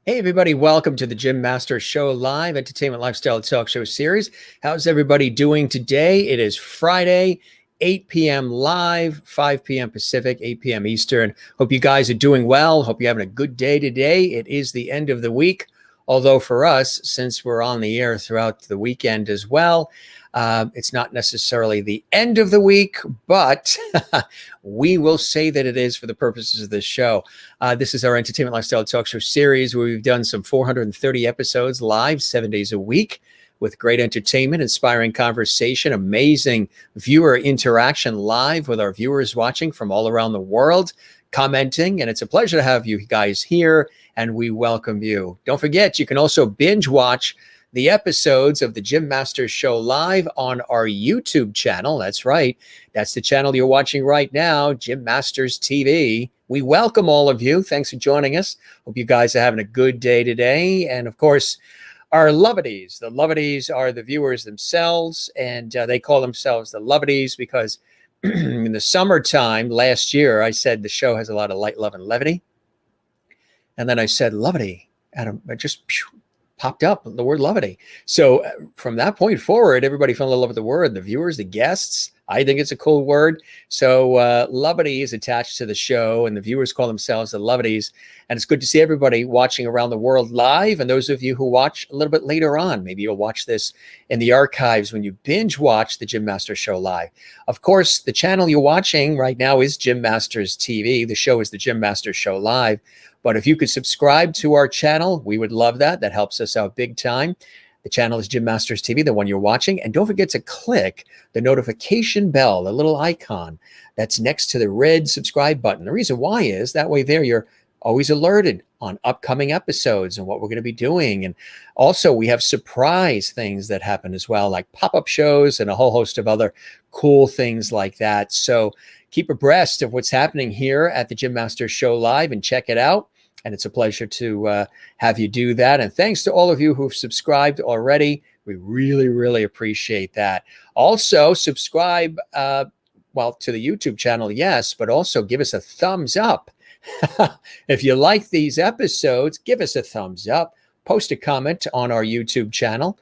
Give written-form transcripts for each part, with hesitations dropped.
Hey, everybody, welcome to the Jim Masters Show live entertainment lifestyle talk show series. How's everybody doing today? It is Friday, 8 p.m. live, 5 p.m. Pacific, 8 p.m. Eastern. Hope you guys are doing well. Hope you're having a good day today. It is the end of the week, although for us, since we're on the air throughout the weekend as well, it's not necessarily the end of the week, but we will say that it is for the purposes of this show. This is our entertainment lifestyle talk show series where we've done some 430 episodes live 7 days a week with great entertainment, inspiring conversation, amazing viewer interaction live with our viewers watching from all around the world, commenting. And it's a pleasure to have you guys here, and we welcome you. Don't forget, you can also binge watch the episodes of the Jim Masters Show live on our YouTube channel. That's right. That's the channel you're watching right now, Jim Masters TV. We welcome all of you. Thanks for joining us. Hope you guys are having a good day today. And of course, our Lovities. The Lovities are the viewers themselves, and they call themselves the Lovities because in the summertime last year, I said the show has a lot of light, love, and levity. And then I said Lovity, and it just popped up the word levity. So from that point forward, everybody fell in love with the word, the viewers, the guests. I think it's a cool word. So levity is attached to the show, and the viewers call themselves the Lovities. And it's good to see everybody watching around the world live. And those of you who watch a little bit later on, maybe you'll watch this in the archives when you binge watch the Jim Masters Show live. Of course, the channel you're watching right now is Jim Masters TV. The show is the Jim Masters Show live. But if you could subscribe to our channel, we would love that. That helps us out big time. The channel is Jim Masters TV, the one you're watching. And don't forget to click the notification bell, the little icon that's next to the red subscribe button. The reason why is that way there you're always alerted on upcoming episodes and what we're going to be doing. And also we have surprise things that happen as well, like pop-up shows and a whole host of other cool things like that. So keep abreast of what's happening here at the Jim Masters Show live and check it out. And it's a pleasure to have you do that. And thanks to all of you who've subscribed already. We really, really appreciate that. Also, subscribe, to the YouTube channel, yes, but also give us a thumbs up. If you like these episodes, give us a thumbs up. Post a comment on our YouTube channel.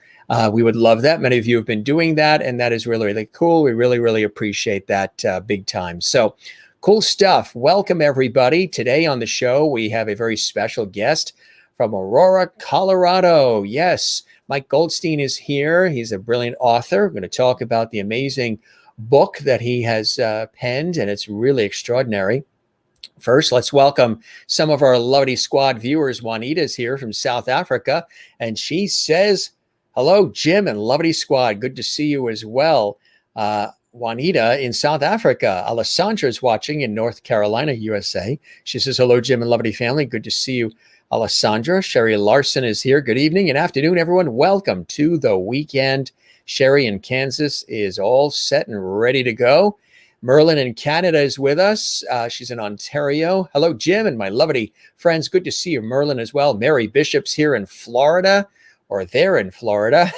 We would love that. Many of you have been doing that, and that is really, really cool. We really, really appreciate that big time. So, cool stuff. Welcome, everybody. Today on the show, we have a very special guest from Aurora, Colorado. Yes, Mike Goldstein is here. He's a brilliant author. We're going to talk about the amazing book that he has penned, and it's really extraordinary. First, let's welcome some of our Lovity Squad viewers. Juanita's here from South Africa, and she says, hello, Jim and Lovity Squad. Good to see you as well. Juanita in South Africa. Alessandra is watching in North Carolina, USA. She says, hello, Jim and Lovity family. Good to see you, Alessandra. Sherry Larson is here. Good evening and afternoon, everyone. Welcome to the weekend. Sherry in Kansas is all set and ready to go. Merlin in Canada is with us. She's in Ontario. Hello, Jim and my Lovity friends. Good to see you, Merlin, as well. Mary Bishop's here in Florida. Or they're in Florida.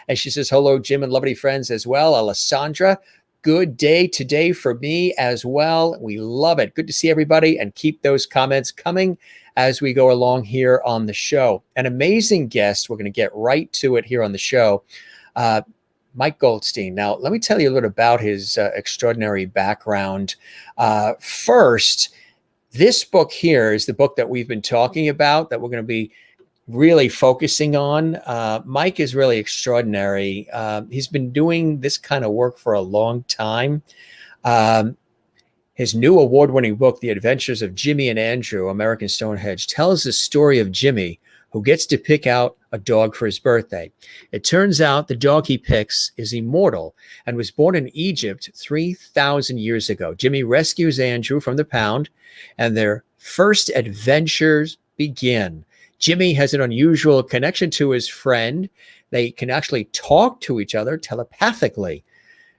And she says, hello, Jim and Lovity friends as well. Alessandra, good day today for me as well. We love it. Good to see everybody, and keep those comments coming as we go along here on the show. An amazing guest. We're going to get right to it here on the show. Mike Goldstein. Now, let me tell you a little bit about his extraordinary background. First, This book here is the book that we've been talking about, that we're going to be really focusing on. Mike is really extraordinary. He's been doing this kind of work for a long time. His new award-winning book, The Adventures of Jimmy and Andrew, American Stonehenge, tells the story of Jimmy, who gets to pick out a dog for his birthday. It turns out the dog he picks is immortal and was born in Egypt 3,000 years ago. Jimmy rescues Andrew from the pound, and their first adventures begin. Jimmy has an unusual connection to his friend. They can actually talk to each other telepathically.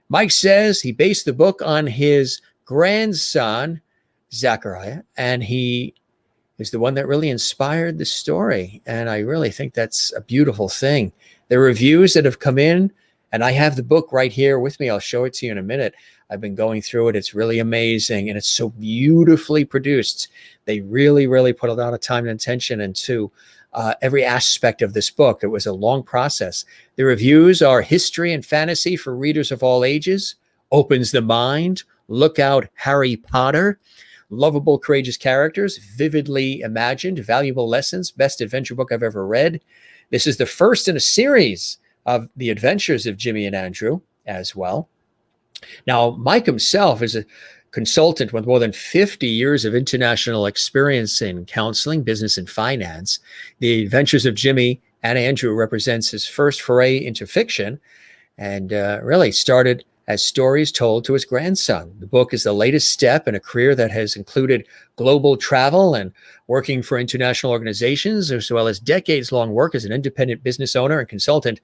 Mike says he based the book on his grandson, Zachariah, and he is the one that really inspired the story. And I really think that's a beautiful thing. The reviews that have come in, and I have the book right here with me. I'll show it to you in a minute. I've been going through it. It's really amazing, and it's so beautifully produced. They really, really put a lot of time and attention into every aspect of this book. It was a long process. The reviews are history and fantasy for readers of all ages, opens the mind, look out Harry Potter, lovable, courageous characters, vividly imagined, valuable lessons, best adventure book I've ever read. This is the first in a series of the adventures of Jimmy and Andrew as well. Now, Mike himself is a consultant with more than 50 years of international experience in counseling, business, and finance. The Adventures of Jimmy and Andrew represents his first foray into fiction, and really started as stories told to his grandson. The book is the latest step in a career that has included global travel and working for international organizations, as well as decades-long work as an independent business owner and consultant.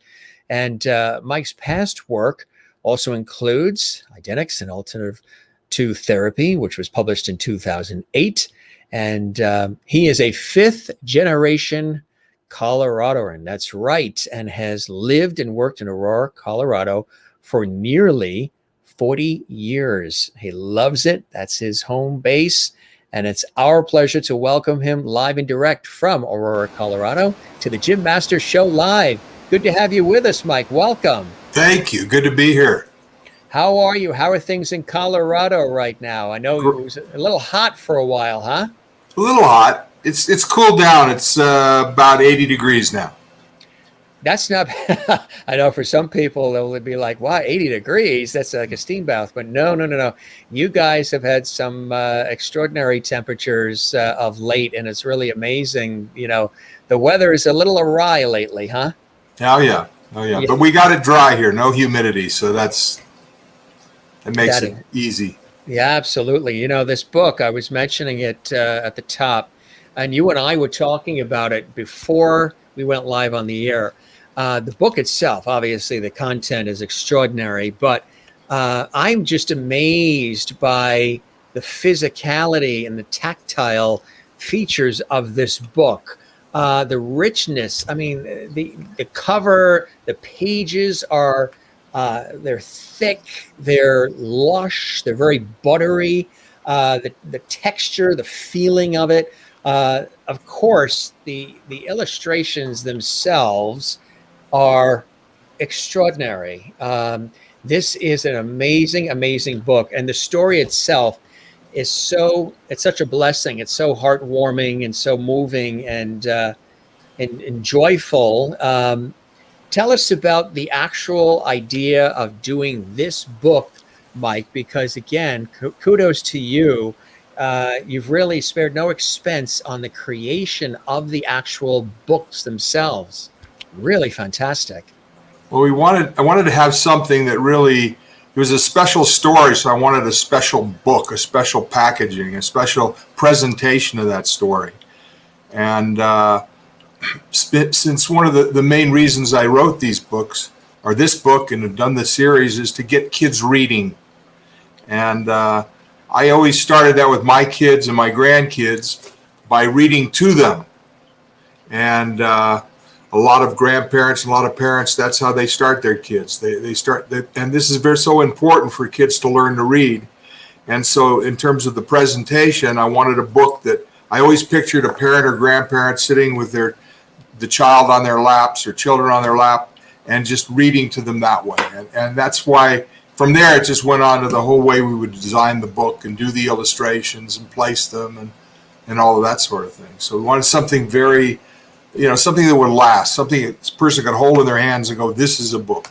And Mike's past work also includes Identics, an alternative to therapy, which was published in 2008. And he is a fifth-generation Coloradoan. That's right, and has lived and worked in Aurora, Colorado for nearly 40 years. He loves it. That's his home base. And it's our pleasure to welcome him live and direct from Aurora, Colorado to the Jim Masters Show Live. Good to have you with us, Mike. Welcome. Thank you. Good to be here. How are you? How are things in Colorado right now? I know it was a little hot for a while, huh? A little hot. It's cooled down. It's about 80 degrees now. That's not, I know for some people, they'll be like, wow, 80 degrees, that's like a steam bath. But no. You guys have had some extraordinary temperatures of late, and it's really amazing. You know, the weather is a little awry lately, huh? Oh, yeah. But we got it dry here, no humidity. So that makes it easy. Yeah, absolutely. You know, this book, I was mentioning it at the top, and you and I were talking about it before we went live on the air. The book itself, obviously, the content is extraordinary, but I'm just amazed by the physicality and the tactile features of this book. The richness. I mean, the cover, the pages are they're thick, they're lush, they're very buttery. The texture, the feeling of it. Of course, the illustrations themselves are extraordinary. This is an amazing book, and the story itself is it's such a blessing. It's so heartwarming and so moving and joyful. Tell us about the actual idea of doing this book, Mike, because again, kudos to you. You've really spared no expense on the creation of the actual books themselves. Really fantastic. Well, I wanted to have something that really, it was a special story, so I wanted a special book, a special packaging, a special presentation of that story. And since one of the main reasons I wrote these books, or this book, and have done the series, is to get kids reading. And I always started that with my kids and my grandkids by reading to them. And a lot of grandparents and a lot of parents, that's how they start their kids. They start, and this is so important for kids to learn to read. And so in terms of the presentation, I wanted a book that I always pictured a parent or grandparent sitting with the child on their laps or children on their lap and just reading to them that way. And that's why from there, it just went on to the whole way we would design the book and do the illustrations and place them and all of that sort of thing. So we wanted something very, something that would last, something that this person could hold in their hands and go, this is a book,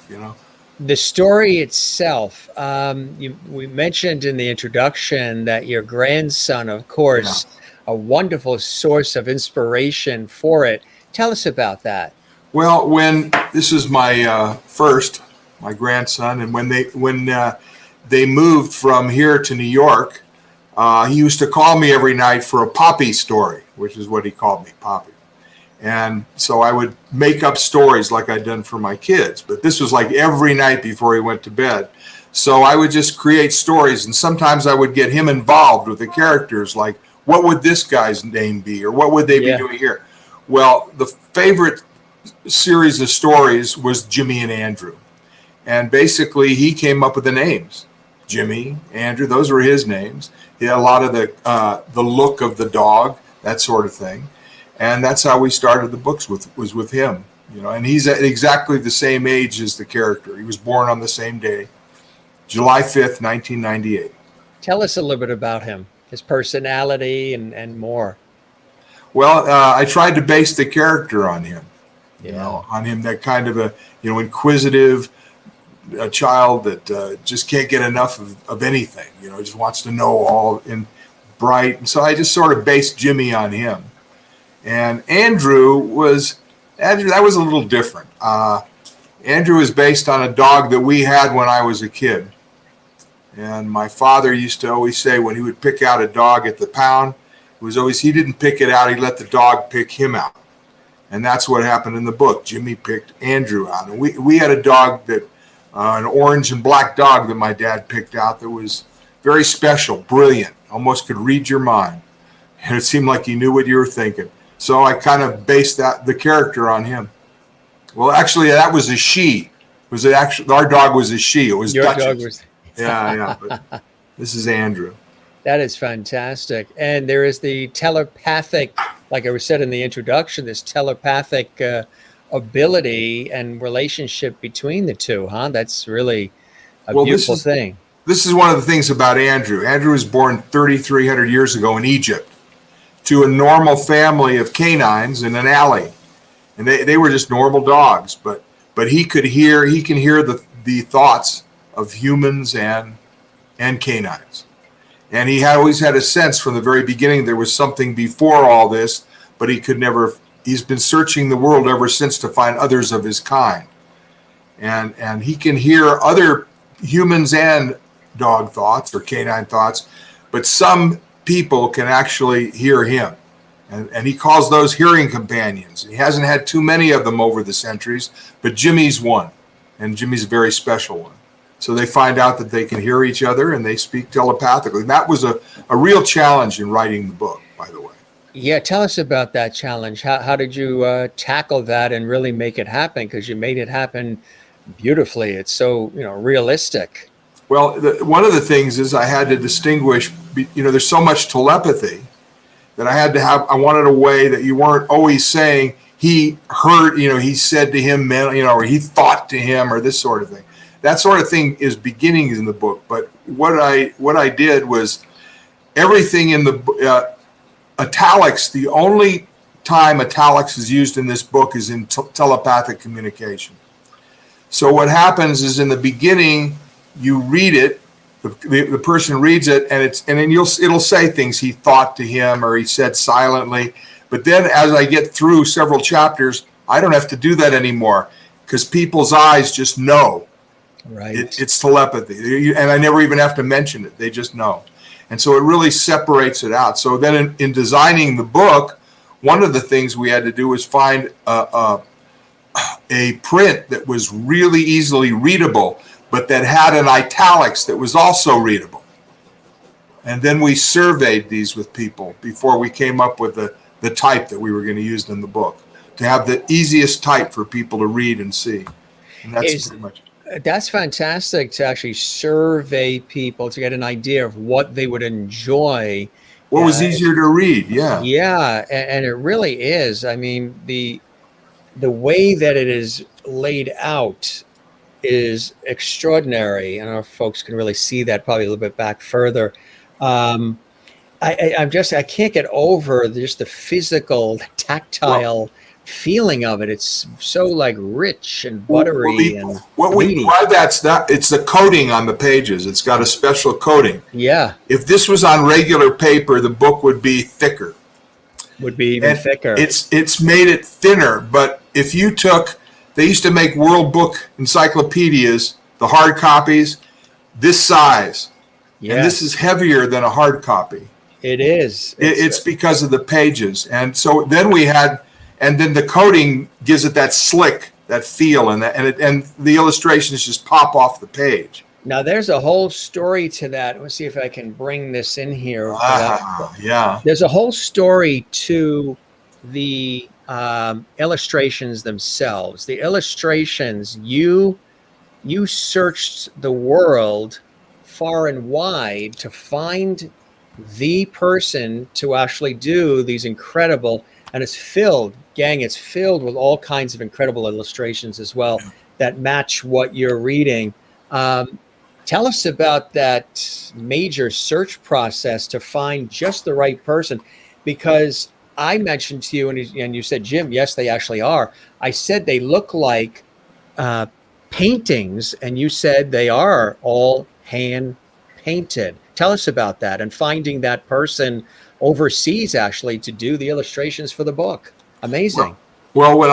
The story itself, we mentioned in the introduction that your grandson, of course, a wonderful source of inspiration for it. Tell us about that. Well, when this is my my grandson, and when they moved from here to New York, he used to call me every night for a Poppy story, which is what he called me, Poppy. And so I would make up stories like I'd done for my kids, but this was like every night before he went to bed. So I would just create stories, and sometimes I would get him involved with the characters, like what would this guy's name be, or what would they be doing here? Well, the favorite series of stories was Jimmy and Andrew. And basically, he came up with the names. Jimmy, Andrew, those were his names. He had a lot of the look of the dog, that sort of thing. And that's how we started the books was with him. And he's at exactly the same age as the character. He was born on the same day, July 5th, 1998. Tell us a little bit about him, his personality and more. Well, I tried to base the character on him, on him, that kind of a, inquisitive, a child that just can't get enough of anything, just wants to know all, and bright. And so I just sort of based Jimmy on him. And Andrew, that was a little different. Andrew was based on a dog that we had when I was a kid. And my father used to always say when he would pick out a dog at the pound, it was always, he didn't pick it out, he let the dog pick him out. And that's what happened in the book. Jimmy picked Andrew out. And we had a dog that, an orange and black dog that my dad picked out that was very special, brilliant, almost could read your mind. And it seemed like he knew what you were thinking. So I kind of based the character on him. Well, actually, that was a she. Our dog was a she. It was Your Duchess. dog was. Yeah. But this is Andrew. That is fantastic. And there is the telepathic, like I said in the introduction, this telepathic ability and relationship between the two, huh? That's really a beautiful thing. This is one of the things about Andrew. Andrew was born 3,300 years ago in Egypt to a normal family of canines in an alley. And they were just normal dogs, but he can hear the thoughts of humans and canines. And he always had a sense from the very beginning there was something before all this, but he's been searching the world ever since to find others of his kind. And he can hear other humans and dog thoughts or canine thoughts, but some people can actually hear him. And he calls those hearing companions. He hasn't had too many of them over the centuries, but Jimmy's one, and Jimmy's a very special one. So they find out that they can hear each other and they speak telepathically. And that was a real challenge in writing the book, by the way. Yeah, tell us about that challenge. How did you tackle that and really make it happen? Because you made it happen beautifully. It's so realistic. Well, one of the things is I had to distinguish. There's so much telepathy that I wanted a way that you weren't always saying he heard, he said to him, or he thought to him, or this sort of thing. That sort of thing is beginnings in the book. But what I did was everything in the italics. The only time italics is used in this book is in telepathic communication. So what happens is in the beginning, you read it, the person reads it, and then it'll say things he thought to him or he said silently. But then as I get through several chapters, I don't have to do that anymore because people's eyes just know. Right. It's telepathy. And I never even have to mention it. They just know. And so it really separates it out. So then in designing the book, one of the things we had to do was find a print that was really easily readable, but that had an italics that was also readable. And then we surveyed these with people before we came up with the type that we were going to use in the book, to have the easiest type for people to read and see. And that's pretty much it. That's fantastic to actually survey people to get an idea of what they would enjoy. What was easier to read, yeah. Yeah, and it really is. I mean, the way that it is laid out is extraordinary. I don't know if folks can really see that probably a little bit back further. Um, I can't get over just the physical, the Well, tactile feeling of it. It's so like rich and well, buttery and meaty. why that's not, it's the coating on the pages. It's got a special coating. Yeah, If this was on regular paper, the book would be thicker. would be even And thicker. it's made it thinner. But if you took, they used to make World Book encyclopedias, the hard copies, this size. Yeah, And this is heavier than a hard copy. it is. It's because of the pages. And so then and then the coating gives it that slick, that feel, and and the illustrations just pop off the page. Now there's a whole story to that. Let's see if I can bring this in here. Yeah. There's a whole story to the illustrations themselves. The illustrations, you searched the world far and wide to find the person to actually do these incredible, and it's filled with all kinds of incredible illustrations as well that match what you're reading. Tell us about that major search process to find just the right person, because I mentioned to you, and you said, Jim, yes, they actually are. I said they look like paintings, and you said they are all hand painted. Tell us about that and finding that person overseas actually to do the illustrations for the book. Amazing. Well,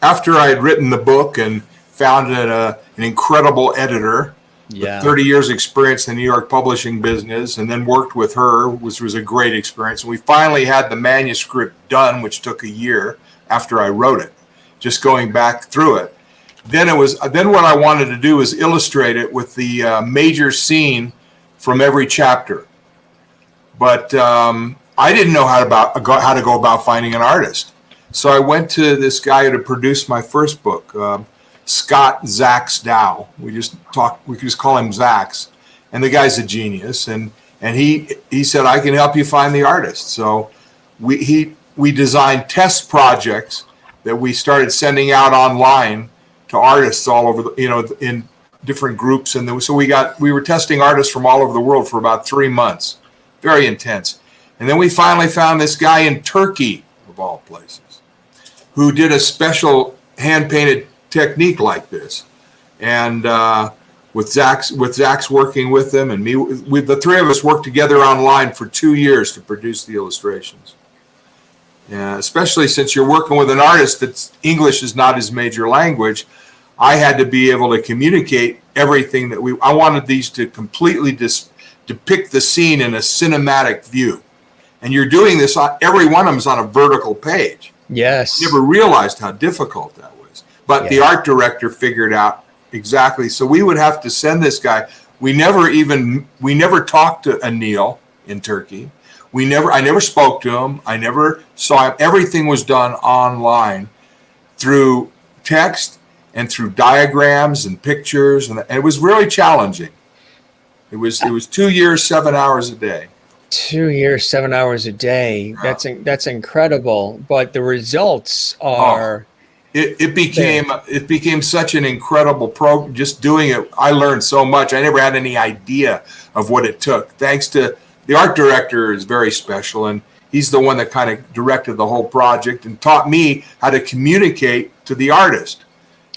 after I had written the book and found an incredible editor, Yeah. 30 years experience in the New York publishing business, and then worked with her, which was a great experience. And we finally had the manuscript done, which took a year after I wrote it, just going back through it. Then what I wanted to do was illustrate it with the major scene from every chapter. But I didn't know how to go about finding an artist. So I went to this guy who had produced my first book, Scott Zax Dow. We just call him Zax. And the guy's a genius. And he said, I can help you find the artist. So we designed test projects that we started sending out online to artists all over in different groups. And so we were testing artists from all over the world for about 3 months. Very intense. And then we finally found this guy in Turkey, of all places, who did a special hand-painted technique like this. And with Zax working with them and me, the three of us worked together online for 2 years to produce the illustrations. Yeah, especially since you're working with an artist that's English is not his major language, I had to be able to communicate everything I wanted these to completely depict the scene in a cinematic view. And you're doing this every one of them is on a vertical page. Yes. I never realized how difficult that was. But the art director figured out exactly. So we would have to send this guy. We never talked to Anil in Turkey. I never spoke to him. I never saw him. Everything was done online through text and through diagrams and pictures. And it was really challenging. It was 2 years, 7 hours a day. 2 years, 7 hours a day. That's incredible. But the results are. It became such an incredible program. Just doing it, I learned so much. I never had any idea of what it took. Thanks to the art director is very special, and he's the one that kind of directed the whole project and taught me how to communicate to the artist.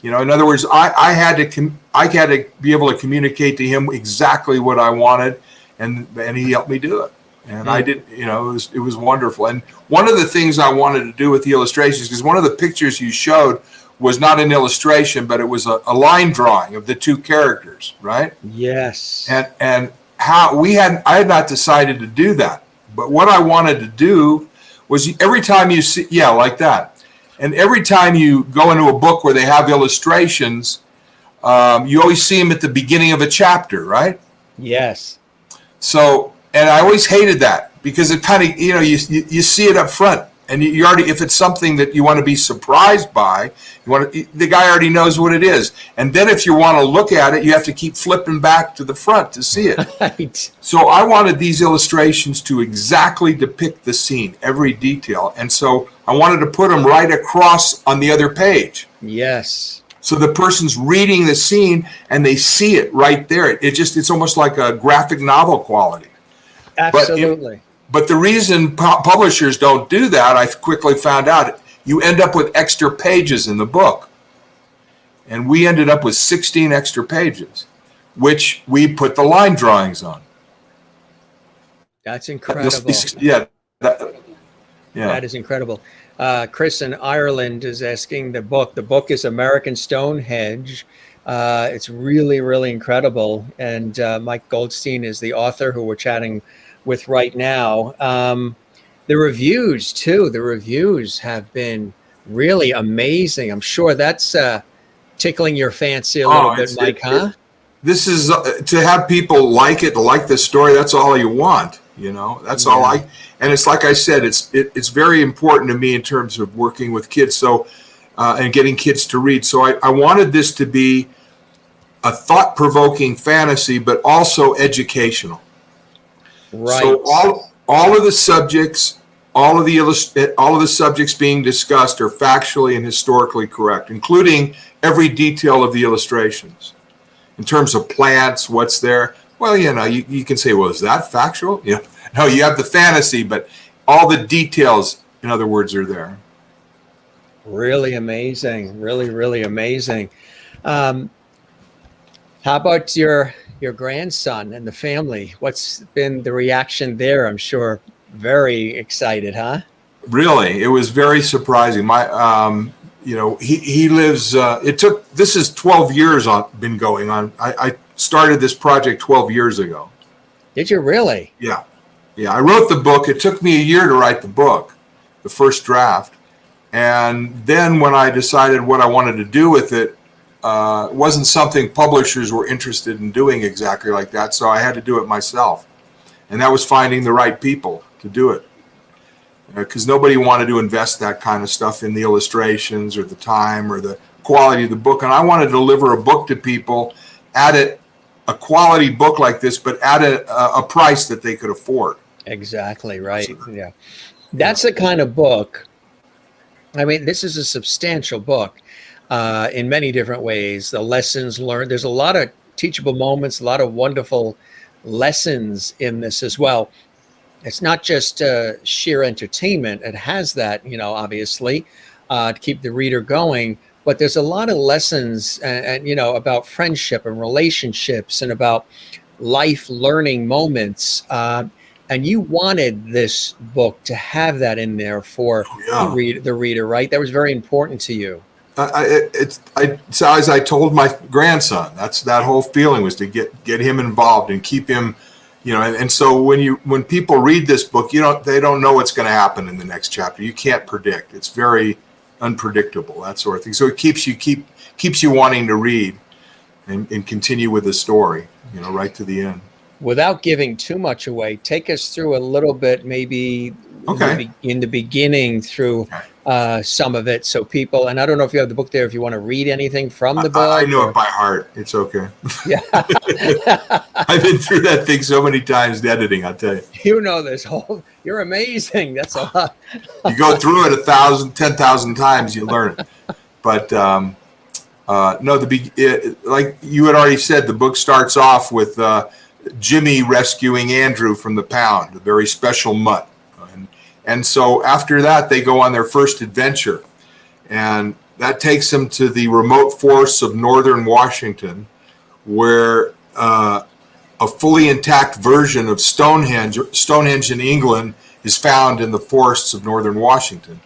In other words, I had to be able to communicate to him exactly what I wanted, and he helped me do it. And I did, it was wonderful. And one of the things I wanted to do with the illustrations, because one of the pictures you showed was not an illustration, but it was a line drawing of the two characters, right? Yes. And I had not decided to do that. But what I wanted to do was every time you see, like that. And every time you go into a book where they have illustrations, you always see them at the beginning of a chapter, right? Yes. So, and I always hated that because it kind of, you see it up front, and you already, if it's something that you want to be surprised by, the guy already knows what it is. And then if you want to look at it, you have to keep flipping back to the front to see it. Right. So I wanted these illustrations to exactly depict the scene, every detail. And so I wanted to put them right across on the other page. Yes. So the person's reading the scene and they see it right there. It's almost like a graphic novel quality. Absolutely. But the reason publishers don't do that, I quickly found out, you end up with extra pages in the book. And we ended up with 16 extra pages, which we put the line drawings on. That's incredible. Yeah. That is incredible. Chris in Ireland is asking the book. The book is American Stonehenge. It's really, really incredible. And Mike Goldstein is the author who we're chatting with right now. The reviews, too. The reviews have been really amazing. I'm sure that's tickling your fancy a little bit, Mike, huh? This is to have people like it, like the story. That's all you want. That's all and it's like I said, it's very important to me in terms of working with kids. So, and getting kids to read. So I wanted this to be a thought-provoking fantasy, but also educational. Right. So all of the subjects, all of the subjects being discussed are factually and historically correct, including every detail of the illustrations. In terms of plants, what's there? Well, you can say, well, is that factual? No, you have the fantasy, but all the details, in other words, are there. Really amazing. Really, really amazing. How about your grandson and the family? What's been the reaction there? I'm sure very excited, huh? Really, it was very surprising. He lives, this is 12 years been going on. I started this project 12 years ago. Did you really? Yeah. I wrote the book. It took me a year to write the book, the first draft. And then when I decided what I wanted to do with it, it wasn't something publishers were interested in doing exactly like that. So I had to do it myself. And that was finding the right people to do it. Because nobody wanted to invest that kind of stuff in the illustrations or the time or the quality of the book. And I wanted to deliver a book to people at a quality book like this, but at a price that they could afford. Exactly, right. Yeah. That's the kind of book. I mean, this is a substantial book in many different ways. The lessons learned, there's a lot of teachable moments, a lot of wonderful lessons in this as well. It's not just sheer entertainment. It has that, obviously, to keep the reader going. But there's a lot of lessons and about friendship and relationships and about life learning moments. And you wanted this book to have that in there for the reader, right? That was very important to you. So as I told my grandson, that whole feeling was to get him involved and keep him. And so when people read this book, they don't know what's going to happen in the next chapter. You can't predict. It's very unpredictable, that sort of thing. So it keeps you wanting to read and continue with the story, right to the end. Without giving too much away, take us through a little bit, maybe in the beginning through some of it, so people. And I don't know if you have the book there. If you want to read anything from the book, I know it by heart. It's okay. Yeah, I've been through that thing so many times editing. I'll tell you. You know this whole. You're amazing. That's a lot. You go through it 1,000, 10,000 times, you learn it. But no, like you had already said, the book starts off with Jimmy rescuing Andrew from the pound, a very special mutt. And so after that, they go on their first adventure. And that takes them to the remote forests of northern Washington, where a fully intact version of Stonehenge in England is found in the forests of northern Washington.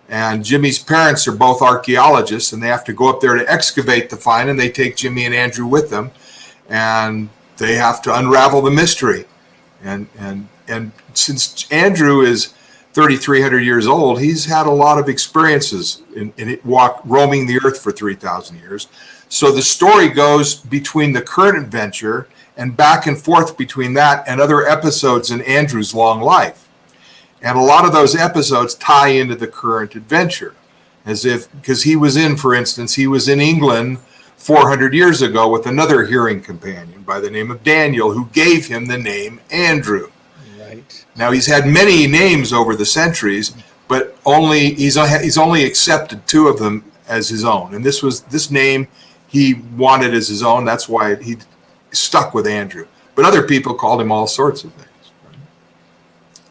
And Jimmy's parents are both archaeologists, and they have to go up there to excavate the find, and they take Jimmy and Andrew with them. And they have to unravel the mystery. And since Andrew is 3,300 years old, he's had a lot of experiences in roaming the earth for 3,000 years. So the story goes between the current adventure and back and forth between that and other episodes in Andrew's long life. And a lot of those episodes tie into the current adventure, because he was in England 400 years ago with another hearing companion by the name of Daniel, who gave him the name Andrew. Right. Now, he's had many names over the centuries, but he's only accepted two of them as his own. And this name he wanted as his own. That's why he stuck with Andrew. But other people called him all sorts of things.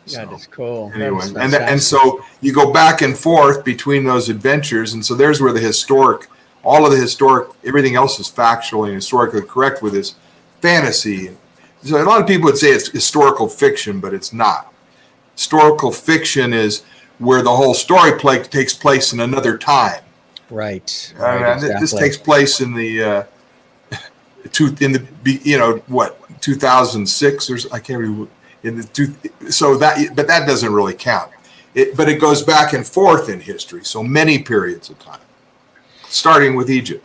Yeah, that's cool. Anyway, and so you go back and forth between those adventures, and so there's where all of the historic, everything else is factually and historically correct with this fantasy. So a lot of people would say it's historical fiction, but it's not. Historical fiction is where the whole story takes place in another time. Right. Exactly. This takes place in the 2006 or I can't remember. But that doesn't really count. But it goes back and forth in history, so many periods of time, starting with Egypt.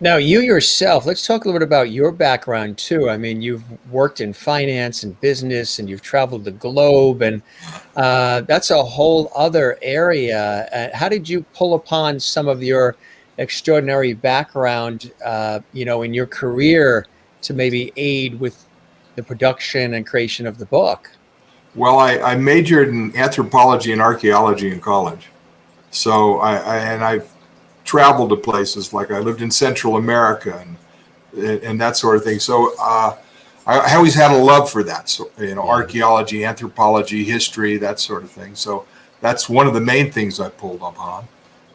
Now, you yourself, let's talk a little bit about your background too. I mean, you've worked in finance and business, and you've traveled the globe, and that's a whole other area. How did you pull upon some of your extraordinary background, in your career to maybe aid with the production and creation of the book? Well, I majored in anthropology and archaeology in college. So I've traveled to places, like I lived in Central America and that sort of thing. So I always had a love for that. So, archaeology, anthropology, history, that sort of thing. So that's one of the main things I pulled up on.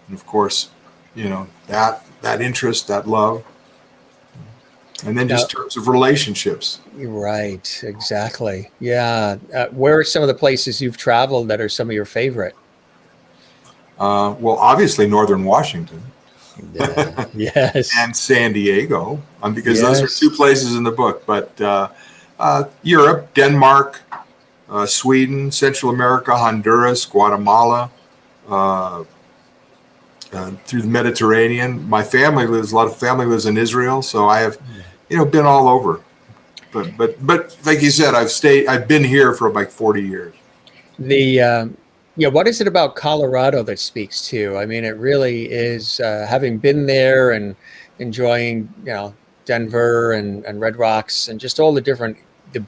And of course, that interest, that love. And then just terms of relationships. Right, exactly. Yeah. Where are some of the places you've traveled that are some of your favorite? Well, obviously Northern Washington. Yes. And San Diego, because those are two places in the book. But Europe, Denmark, Sweden, Central America, Honduras, Guatemala, through the Mediterranean. A lot of family lives in Israel, so I have, been all over. But like you said, I've been here for like 40 years. What is it about Colorado that speaks to you? I mean, it really is, having been there and enjoying, Denver and Red Rocks and just all the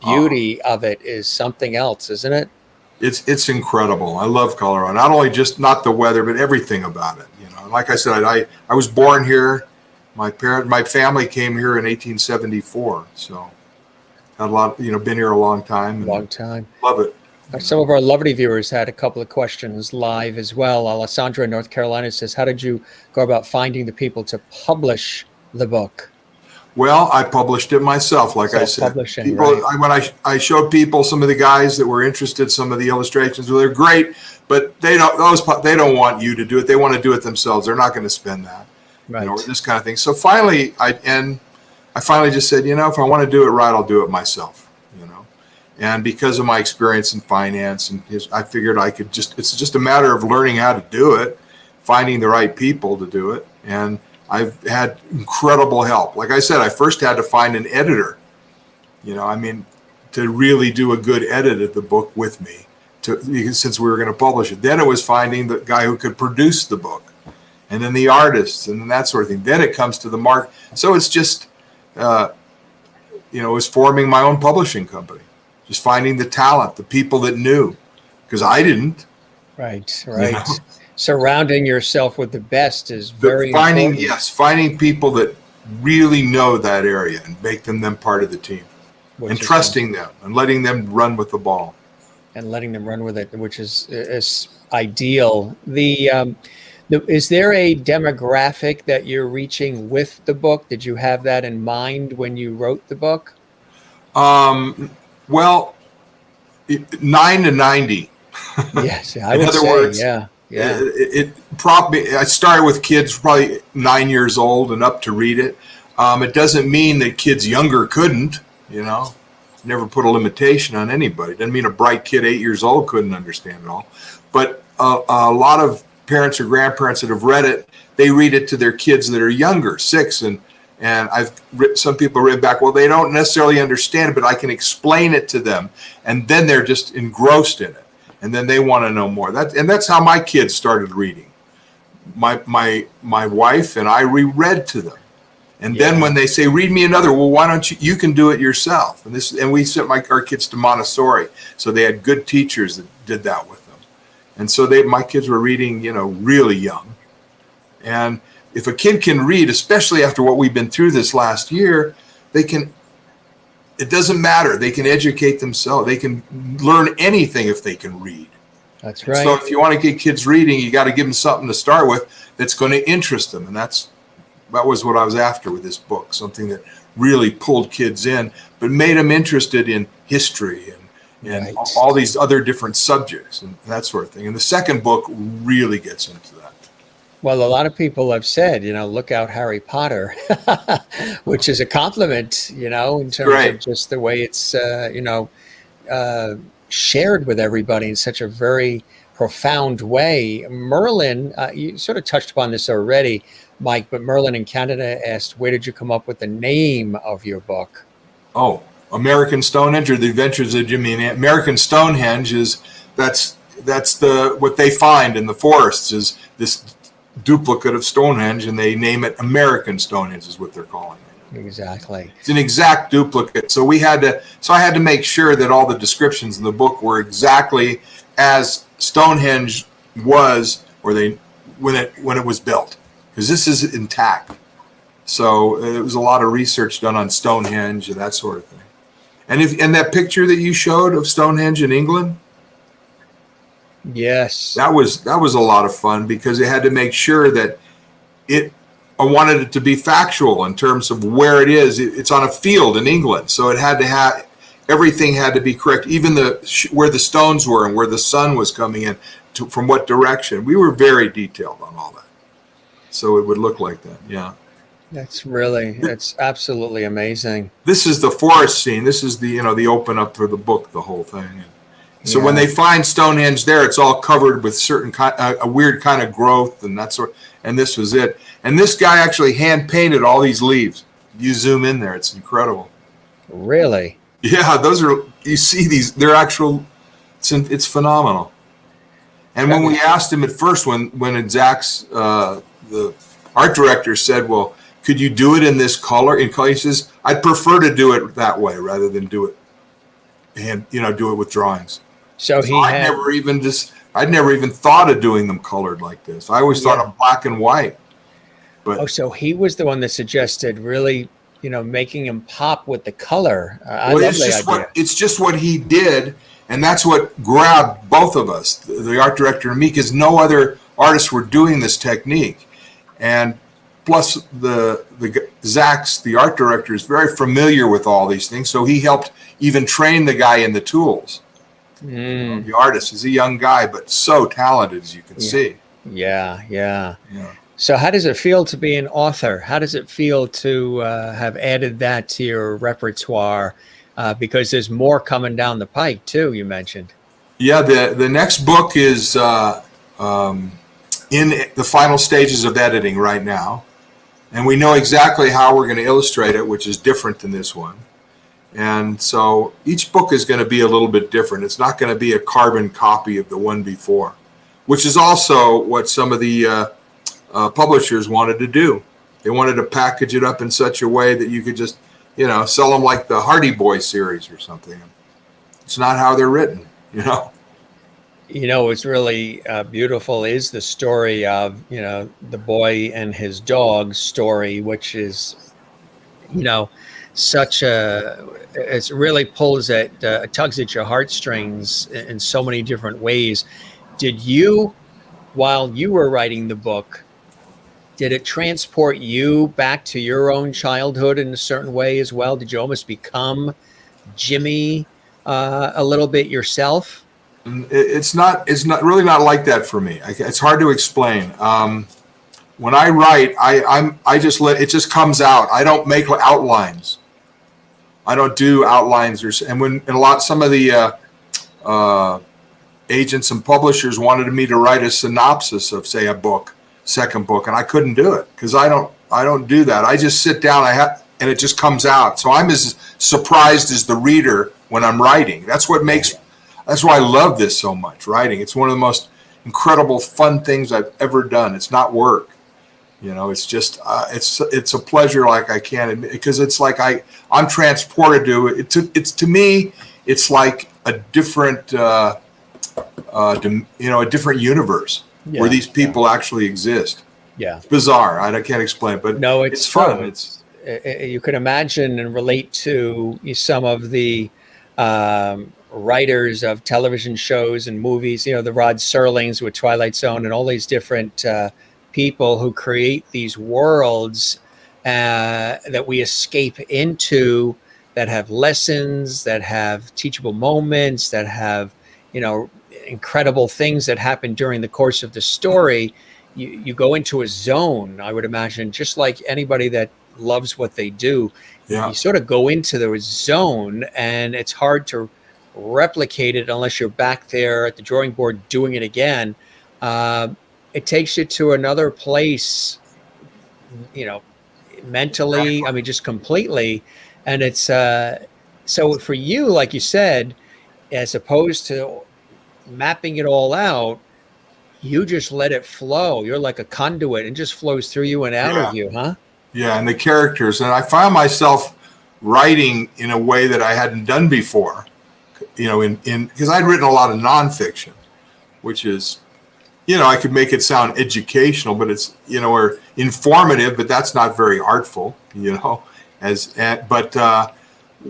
beauty of it is something else, isn't it? It's incredible. I love Colorado. Not the weather, but everything about it. Like I said, I was born here. My family came here in 1874. So had a lot, been here a long time. Long time. Love it. Some of our lovely viewers had a couple of questions live as well. Alessandra in North Carolina says, how did you go about finding the people to publish the book? Well, I published it myself, like I said. Right. When I showed people, some of the guys that were interested, some of the illustrations, they're great, but they don't want you to do it. They want to do it themselves. They're not going to spend that, right? This kind of thing. So finally, I finally just said, if I want to do it right, I'll do it myself. And because of my experience in finance I figured it's just a matter of learning how to do it, finding the right people to do it. And I've had incredible help. Like I said, I first had to find an editor, to really do a good edit of the book with me, since we were going to publish it. Then it was finding the guy who could produce the book, and then the artists, and then that sort of thing. Then it comes to the market. So it's just, it was forming my own publishing company, just finding the talent, the people that knew, because I didn't. Right. Surrounding yourself with the best is very important. Yes, finding people that really know that area and make them part of the team, and trusting them and letting them run with the ball. And letting them run with it, which is ideal. Is there a demographic that you're reaching with the book? Did you have that in mind when you wrote the book? Well, 9 to 90. Yes, I would say, words, yeah. I started with kids probably 9 years old and up to read it. It doesn't mean that kids younger couldn't, never put a limitation on anybody. It doesn't mean a bright kid 8 years old couldn't understand it all. But a lot of parents or grandparents that have read it, they read it to their kids that are younger, 6, and some people have written back, well, they don't necessarily understand it, but I can explain it to them. And then they're just engrossed in it. And then they want to know more. That's how my kids started reading. My wife and I reread to them. And then when they say, read me another, well, why don't you can do it yourself. And we sent our kids to Montessori. So they had good teachers that did that with them. And so my kids were reading, really young. And if a kid can read, especially after what we've been through this last year, it doesn't matter. They can educate themselves. They can learn anything if they can read. That's right. So if you want to get kids reading, you got to give them something to start with that's going to interest them. And that was what I was after with this book, something that really pulled kids in, but made them interested in history and all these other different subjects and that sort of thing. And the second book really gets into that. Well, a lot of people have said, look out Harry Potter, which is a compliment, in terms of just the way it's, shared with everybody in such a very profound way. Merlin, you sort of touched upon this already, Mike, but Merlin in Canada asked, where did you come up with the name of your book? Oh, American Stonehenge, or The Adventures of Jimmy and Aunt. American Stonehenge that's what they find in the forests is this duplicate of Stonehenge, and they name it American Stonehenge is what they're calling it. Exactly. It's an exact duplicate. So I had to make sure that all the descriptions in the book were exactly as Stonehenge was, when it was built, because this is intact. So it was a lot of research done on Stonehenge and that sort of thing. And that picture that you showed of Stonehenge in England, yes, that was a lot of fun, because it had to make sure that I wanted it to be factual in terms of where it is. It's on a field in England, so it had to have everything had to be correct, even where the stones were and where the sun was coming in from what direction. We were very detailed on all that, so it would look like that. Yeah. That's absolutely amazing. This is the forest scene. This is the the open up for the book, the whole thing. So when they find Stonehenge there, it's all covered with a weird kind of growth and that sort. And this was it. And this guy actually hand painted all these leaves. You zoom in there, it's incredible. Really? Yeah, you see these. They're actual. It's phenomenal. And when we asked him at first, when Zach's the art director said, "Well, could you do it in this color?" He says, "I'd prefer to do it that way rather than do it do it with drawings." So I'd never even thought of doing them colored like this. I always thought of black and white. But so he was the one that suggested really, making him pop with the color. I love the idea. It's just what he did, and that's what grabbed both of us, the art director and me, because no other artists were doing this technique. And plus, Zach's, the art director, is very familiar with all these things, so he helped even train the guy in the tools. The artist is a young guy, but so talented, as you can see. Yeah. So how does it feel to be an author? How does it feel to have added that to your repertoire? Because there's more coming down the pike too, you mentioned. Yeah, the next book is in the final stages of editing right now. And we know exactly how we're going to illustrate it, which is different than this one. And so each book is going to be a little bit different. It's not going to be a carbon copy of the one before, which is also what some of the publishers wanted to do. They wanted to package it up in such a way that you could just, sell them like the Hardy Boys series or something. It's not how they're written, What's really beautiful is the story of, the boy and his dog story, which is, such it really tugs at your heartstrings in so many different ways. Did you, while you were writing the book, did it transport you back to your own childhood in a certain way as well? Did you almost become Jimmy a little bit yourself? It's not really not like that for me. It's hard to explain. When I write, I just let it just comes out. I don't make outlines. I don't do outlines some of the agents and publishers wanted me to write a synopsis of, say, a book, second book, and I couldn't do it because I don't do that. I just sit down, and it just comes out. So I'm as surprised as the reader when I'm writing. That's why I love this so much, writing. It's one of the most incredible, fun things I've ever done. It's not work. It's just, it's a pleasure like I can't admit, because it's like I'm transported to it. To me, it's like a different, a different universe where these people actually exist. Yeah. It's bizarre. I can't explain, but No, it's it's fun. true. You can imagine and relate to some of the writers of television shows and movies, the Rod Serlings with Twilight Zone and all these different people who create these worlds that we escape into, that have lessons, that have teachable moments, that have, incredible things that happen during the course of the story. You go into a zone, I would imagine, just like anybody that loves what they do. Yeah. You sort of go into the zone, and it's hard to replicate it unless you're back there at the drawing board doing it again. It takes you to another place, mentally, I mean, just completely. And it's so for you, like you said, as opposed to mapping it all out, you just let it flow. You're like a conduit, and just flows through you and out of Yeah. you, huh? Yeah. And the characters. And I found myself writing in a way that I hadn't done before, because I'd written a lot of nonfiction, which is, I could make it sound educational, but it's, or informative, but that's not very artful, but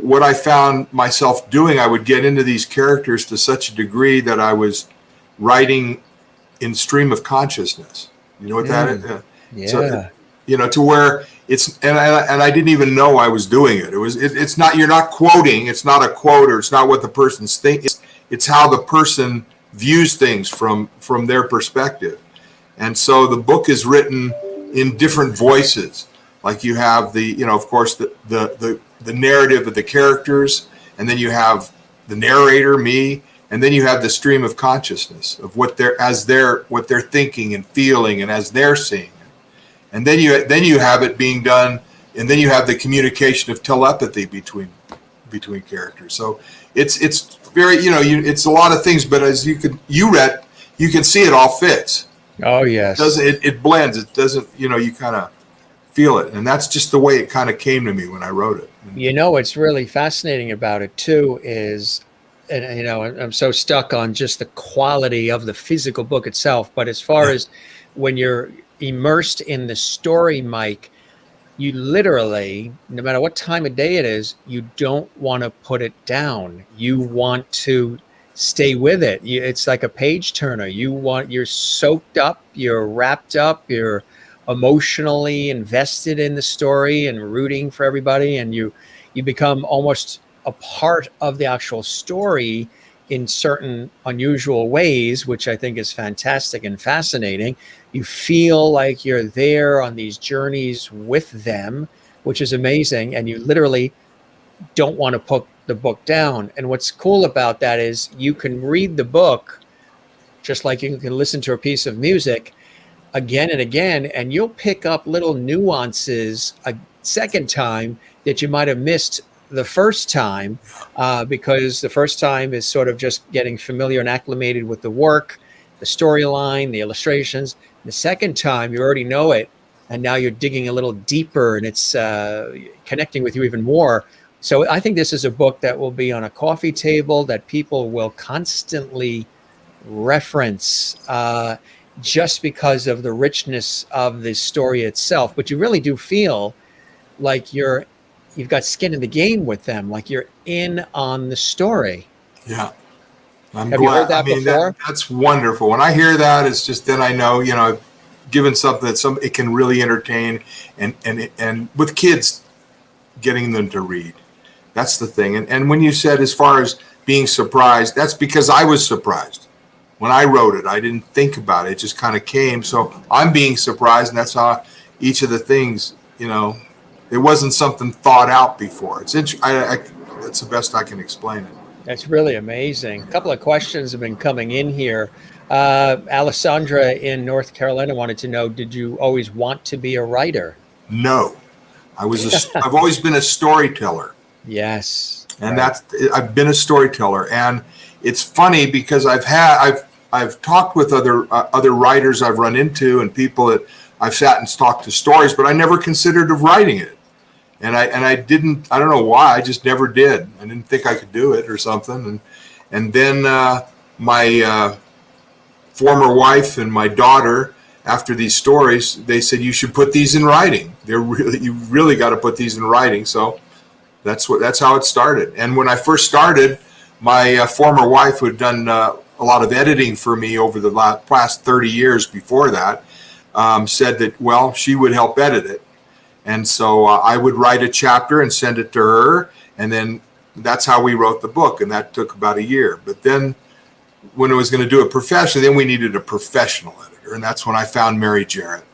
what I found myself doing, I would get into these characters to such a degree that I was writing in stream of consciousness. You know what that is? Yeah. So, to where it's, and I didn't even know I was doing it. It's not, you're not quoting, it's not a quote, or it's not what the person's thinking. It's how the person views things from their perspective. And so the book is written in different voices. Like you have the, of course, the narrative of the characters, and then you have the narrator, me, and then you have the stream of consciousness of what they're thinking and feeling, and as they're seeing it. And then you have it being done, and then you have the communication of telepathy between characters. So it's very, it's a lot of things, but as you can see it all fits. Oh yes. It blends. It doesn't, you kind of feel it. And that's just the way it kind of came to me when I wrote it. What's really fascinating about it too is, and I'm so stuck on just the quality of the physical book itself, but as far as when you're immersed in the story, Mike, you literally, no matter what time of day it is, you don't want to put it down. You want to stay with it. It's like a page turner. You're soaked up, you're wrapped up, you're emotionally invested in the story and rooting for everybody, and you become almost a part of the actual story in certain unusual ways, which I think is fantastic and fascinating. You feel like you're there on these journeys with them, which is amazing. And you literally don't want to put the book down. And what's cool about that is you can read the book just like you can listen to a piece of music again and again, and you'll pick up little nuances a second time that you might have missed the first time, because the first time is sort of just getting familiar and acclimated with the work, the storyline, the illustrations. The second time, you already know it, and now you're digging a little deeper, and it's connecting with you even more. So I think this is a book that will be on a coffee table that people will constantly reference, just because of the richness of the story itself. But you really do feel like you've got skin in the game with them, like you're in on the story. Yeah. Have you heard that before? That's wonderful. When I hear that, it's just, then I know, given something that it can really entertain, and with kids, getting them to read. That's the thing. And when you said, as far as being surprised, that's because I was surprised. When I wrote it, I didn't think about it. It just kind of came. So I'm being surprised, and that's how each of the things, it wasn't something thought out before. It's that's the best I can explain it. That's really amazing. A couple of questions have been coming in here. Alessandra in North Carolina wanted to know, did you always want to be a writer? No. I've always been a storyteller. Yes. And I've been a storyteller. And it's funny because I've talked with other writers I've run into, and people that I've sat and talked to stories, but I never considered of writing it. And I didn't, I don't know why, I just never did. I didn't think I could do it or something. And then my former wife and my daughter after these stories, they said you should put these in writing. You really got to put these in writing. So that's how it started. And when I first started, my former wife, who had done a lot of editing for me over the past 30 years before that, said that, well, she would help edit it. And so I would write a chapter and send it to her. And then that's how we wrote the book. And that took about a year. But then when I was going to do it professionally, then we needed a professional editor. And that's when I found Mary Jarrett,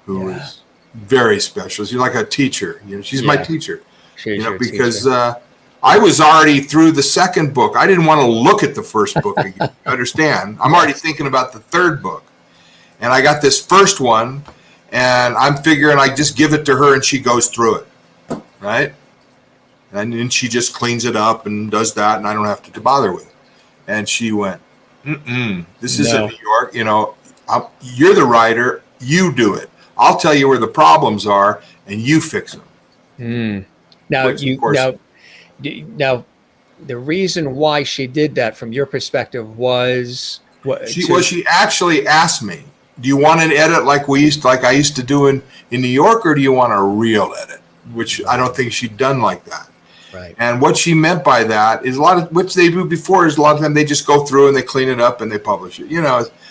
who is very special. She's like a teacher. She's my teacher. Because I was already through the second book. I didn't want to look at the first book again. Understand? I'm already thinking about the third book. And I got this first one, and I'm figuring I just give it to her and she goes through it. Right? And then she just cleans it up and does that, and I don't have to bother with it. And she went, this isn't New York. You're the writer. You do it. I'll tell you where the problems are, and you fix them. Now, the reason why she did that, from your perspective, was she actually asked me, "Do you want an edit like I used to do in New York, or do you want a real edit?" Which I don't think she'd done like that. Right. And what she meant by that is which they do before is a lot of time they just go through and they clean it up and they publish it.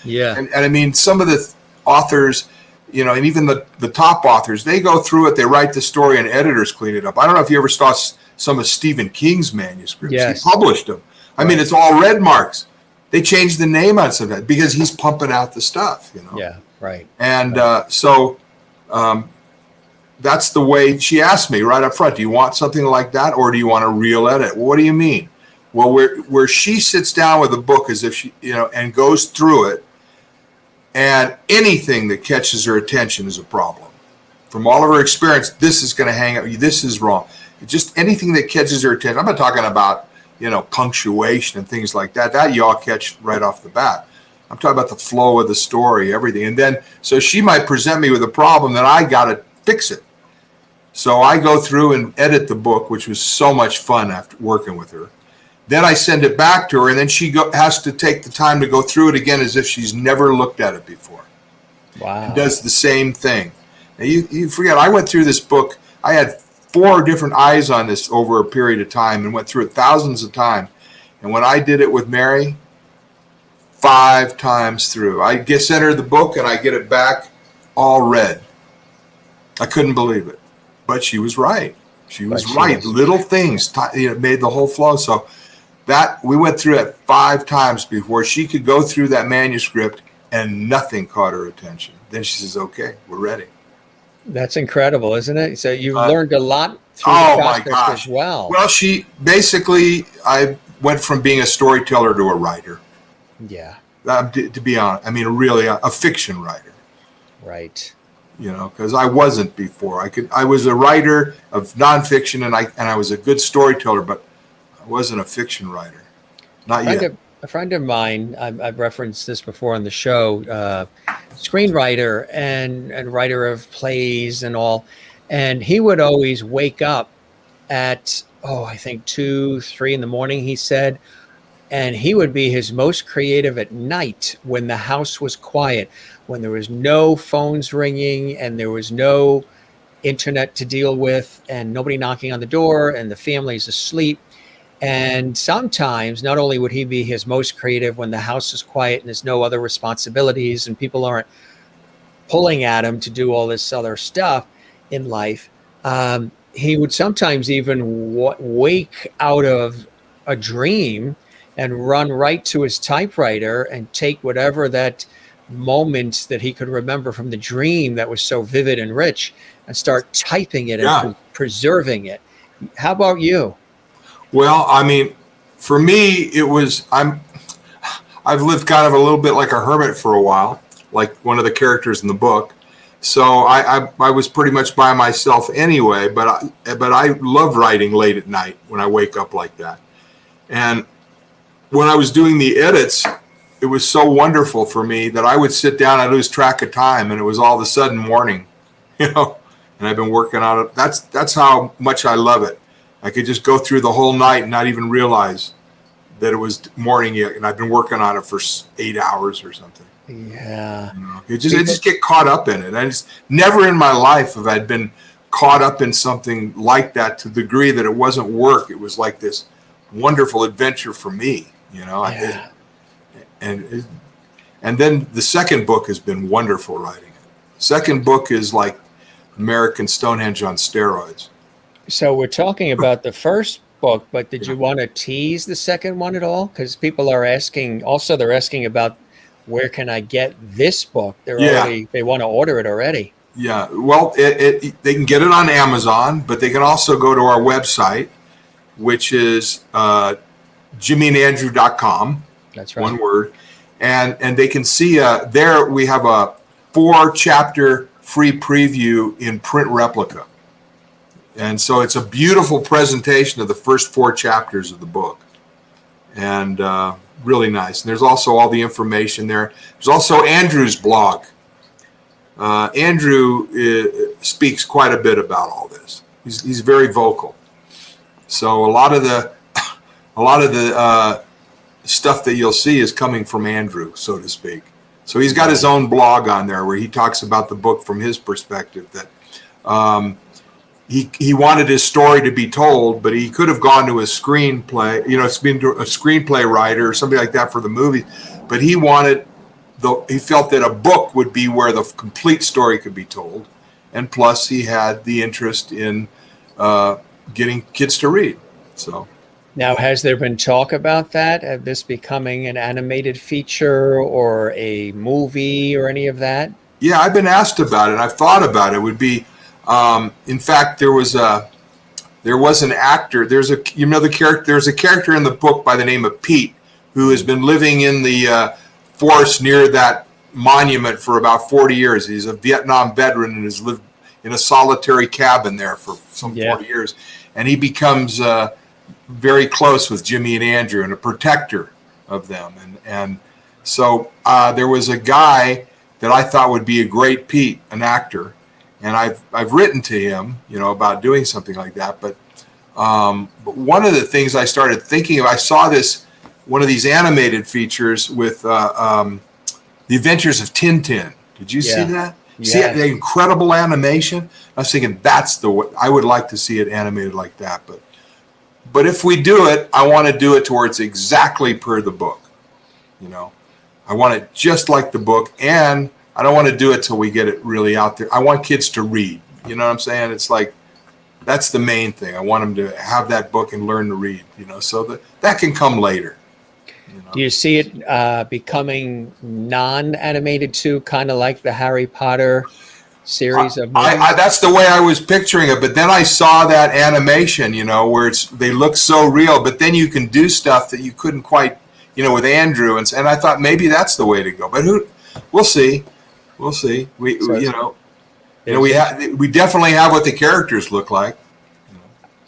Yeah. And I mean, some of the authors, and even the top authors, they go through it, they write the story, and editors clean it up. I don't know if you ever saw some of Stephen King's manuscripts. Yes. He published them. I mean, it's all red marks. They changed the name on some of that because he's pumping out the stuff, Yeah, right. And so that's the way she asked me right up front. Do you want something like that, or do you want a real edit? Well, what do you mean? Well, where she sits down with a book as if she, and goes through it, and anything that catches her attention is a problem. From all of her experience, this is going to hang up. This is wrong. Just anything that catches her attention. I'm not talking about, punctuation and things like that. That you all catch right off the bat. I'm talking about the flow of the story, everything. And then, so she might present me with a problem, then I got to fix it. So I go through and edit the book, which was so much fun after working with her. Then I send it back to her, and then she has to take the time to go through it again as if she's never looked at it before. Wow. And does the same thing. Now you forget, I went through this book. I had 4 different eyes on this over a period of time and went through it thousands of times. And when I did it with Mary, 5 times through. I send her the book, and I get it back all red. I couldn't believe it. But she was right. She was right. Little things made the whole flow. So that we went through it 5 times before she could go through that manuscript and nothing caught her attention. Then she says, "Okay, we're ready." That's incredible, isn't it? So you've learned a lot through the process as well. Well, I went from being a storyteller to a writer. Yeah. To be honest, I mean, really a fiction writer. Right. Because I wasn't before. I was a writer of nonfiction, and I was a good storyteller, but I wasn't a fiction writer. Not yet. A friend of mine, I've referenced this before on the show, screenwriter and writer of plays and all, and he would always wake up at I think 2, 3 in the morning, he said, and he would be his most creative at night when the house was quiet, when there was no phones ringing and there was no internet to deal with and nobody knocking on the door and the family's asleep. And sometimes not only would he be his most creative when the house is quiet and there's no other responsibilities and people aren't pulling at him to do all this other stuff in life, he would sometimes even wake out of a dream and run right to his typewriter and take whatever that moment that he could remember from the dream that was so vivid and rich and start typing it and preserving it. How about you? Well, I mean, for me, I've lived kind of a little bit like a hermit for a while, like one of the characters in the book. So I was pretty much by myself anyway, but I love writing late at night when I wake up like that. And when I was doing the edits, it was so wonderful for me that I would sit down, I'd lose track of time, and it was all of a sudden morning, and I've been working on it. That's how much I love it. I could just go through the whole night and not even realize that it was morning yet, and I've been working on it for 8 hours or something. Yeah. I just get caught up in it. I just never in my life have I been caught up in something like that to the degree that it wasn't work. It was like this wonderful adventure for me, Yeah. And then the second book has been wonderful writing it. Second book is like American Stonehenge on steroids. So we're talking about the first book, but did you want to tease the second one at all? Because people are asking, also they're asking about where can I get this book? They want to order it already. Yeah, well, they can get it on Amazon, but they can also go to our website, which is jimmyandandrew.com. That's right. One word. And they can see there we have a 4-chapter free preview in print replica. And so it's a beautiful presentation of the first 4 chapters of the book. And really nice. And there's also all the information there. There's also Andrew's blog. Andrew speaks quite a bit about all this. He's very vocal. So a lot of the stuff that you'll see is coming from Andrew, so to speak. So he's got his own blog on there where he talks about the book from his perspective. That he wanted his story to be told, but he could have gone to a screenplay. It's been to a screenplay writer or something like that for the movie. But he felt that a book would be where the complete story could be told, and plus he had the interest in getting kids to read. So. Now, has there been talk about that? Of this becoming an animated feature or a movie or any of that? Yeah, I've been asked about it. I've thought about it. It would be, in fact, there was an actor. There's a character in the book by the name of Pete who has been living in the forest near that monument for about 40 years. He's a Vietnam veteran and has lived in a solitary cabin there for some 40 years, and he becomes very close with Jimmy and Andrew and a protector of them. And so there was a guy that I thought would be a great Pete, an actor, and I've written to him, about doing something like that. But one of the things I started thinking of, I saw one of these animated features with The Adventures of Tintin. Did you see that? Yeah. See the incredible animation? I was thinking that's the way I would like to see it animated like that. But if we do it, I want to do it to where it's exactly per the book. I want it just like the book, and I don't want to do it till we get it really out there. I want kids to read. You know what I'm saying? It's like that's the main thing. I want them to have that book and learn to read. So that can come later. Do you see it becoming non-animated too, kind of like the Harry Potter series of movies? That's the way I was picturing it, but then I saw that animation, where they look so real, but then you can do stuff that you couldn't quite, with Andrew, and I thought maybe that's the way to go. But we'll see. We definitely have what the characters look like.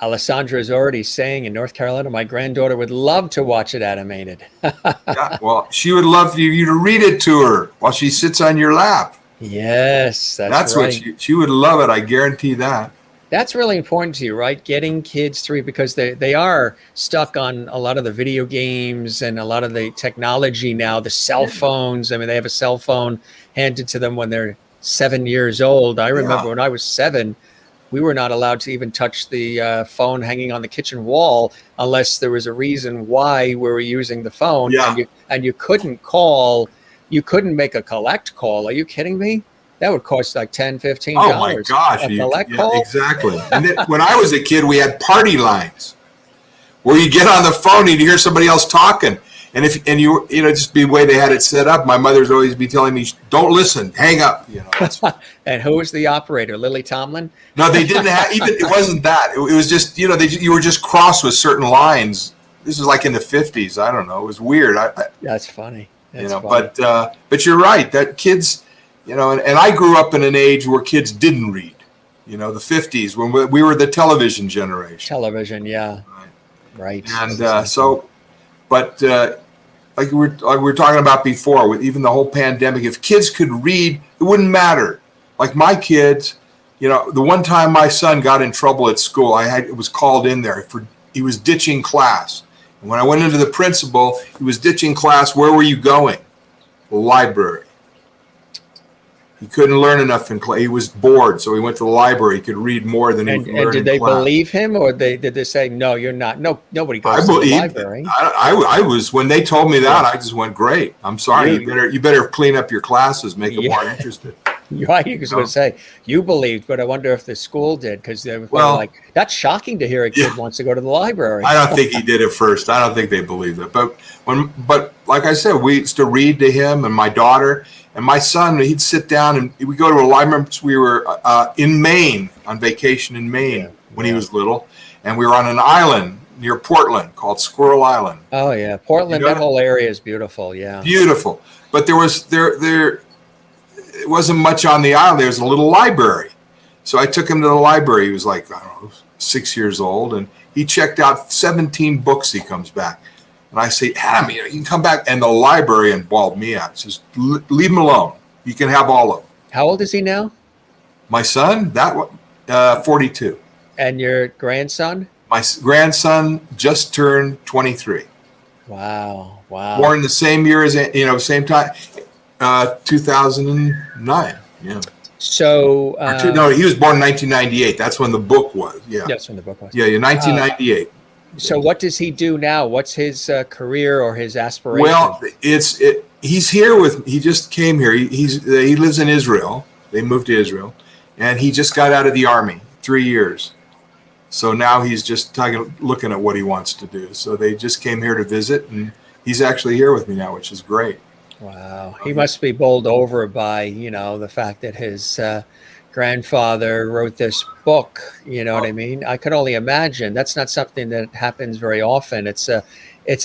Alessandra is already saying in North Carolina, my granddaughter would love to watch it animated. Yeah, well, she would love you to read it to her while she sits on your lap. Yes, that's right. What she would love it. I guarantee that. That's really important to you, right? Getting kids to read, because they are stuck on a lot of the video games and a lot of the technology now, the cell phones. I mean, they have a cell phone handed to them when they're 7 years old. I remember when I was 7, we were not allowed to even touch the phone hanging on the kitchen wall unless there was a reason why we were using the phone. Yeah. And you couldn't call. You couldn't make a collect call. Are you kidding me? That would cost like $10, $15. Oh my gosh! A collect call? Exactly. And then when I was a kid, we had party lines where you get on the phone and you hear somebody else talking, and you just be the way they had it set up. My mother's always be telling me, "Don't listen, hang up." And who was the operator? Lily Tomlin? No, they didn't have even. It wasn't that. It was just you were just crossed with certain lines. This was like in the 50s. I don't know. It was weird. That's funny. Funny. But you're right that kids, and I grew up in an age where kids didn't read, the 50s when we were the television generation. Television, yeah. Right. And like we were talking about before, with even the whole pandemic, if kids could read, it wouldn't matter. Like my kids, the one time my son got in trouble at school, it was called in there he was ditching class. And when I went into the principal, he was ditching class. Where were you going? The library. He couldn't learn enough in class. He was bored, so he went to the library. He could read more than he could learn in class. And did they believe him, or did they say, no, you're not? No, nobody I goes to the believe. library. I was, when they told me that, I just went, great. I'm sorry. You better clean up your classes, make them more interested. Right, you was going to say you believed, but I wonder if the school did, because they were like, that's shocking to hear a kid wants to go to the library. I don't think he did at first. I don't think they believed it. But like I said, we used to read to him, and my daughter and my son. He'd sit down and we'd go to a library. We were in Maine, on vacation in Maine when he was little, and we were on an island near Portland called Squirrel Island. Oh yeah, Portland. That whole area is beautiful. Yeah, beautiful. But there it wasn't much on the island. There was a little library. So I took him to the library. He was like, I don't know, 6 years old. And he checked out 17 books. He comes back. And I say, Adam, you can come back. And the librarian bawled me out. Says, leave him alone. You can have all of them. How old is he now? My son, 42. And your grandson? My grandson just turned 23. Wow. Born the same year as, same time. 2009. Yeah. So no, he was born in 1998. That's when the book was. Yeah. That's when the book was. Yeah, 1998. So what does he do now? What's his career or his aspiration? Well, he's here with. He just came here. He lives in Israel. They moved to Israel, and he just got out of the army 3 years. So now he's just looking at what he wants to do. So they just came here to visit, and he's actually here with me now, which is great. Wow. He must be bowled over by, the fact that his grandfather wrote this book. You know what I mean? I could only imagine. That's not something that happens very often. It's a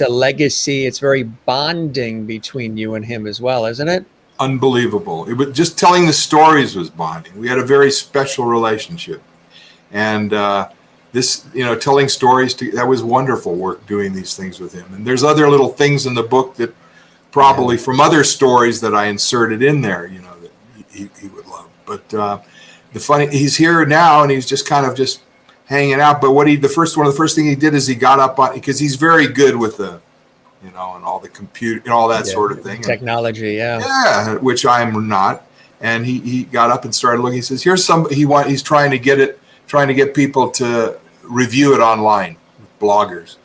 legacy. It's very bonding between you and him as well, isn't it? Unbelievable. It was just telling the stories was bonding. We had a very special relationship. And this, telling stories, that was wonderful work doing these things with him. And there's other little things in the book that probably from other stories that I inserted in there, that he would love. But he's here now, and he's just kind of just hanging out. But one of the first thing he did is he got up on, because he's very good with the, and all the computer and all that sort of thing. Technology, yeah, which I'm not. And he got up and started looking. He says, "Here's he's trying to get people to review it online with bloggers,"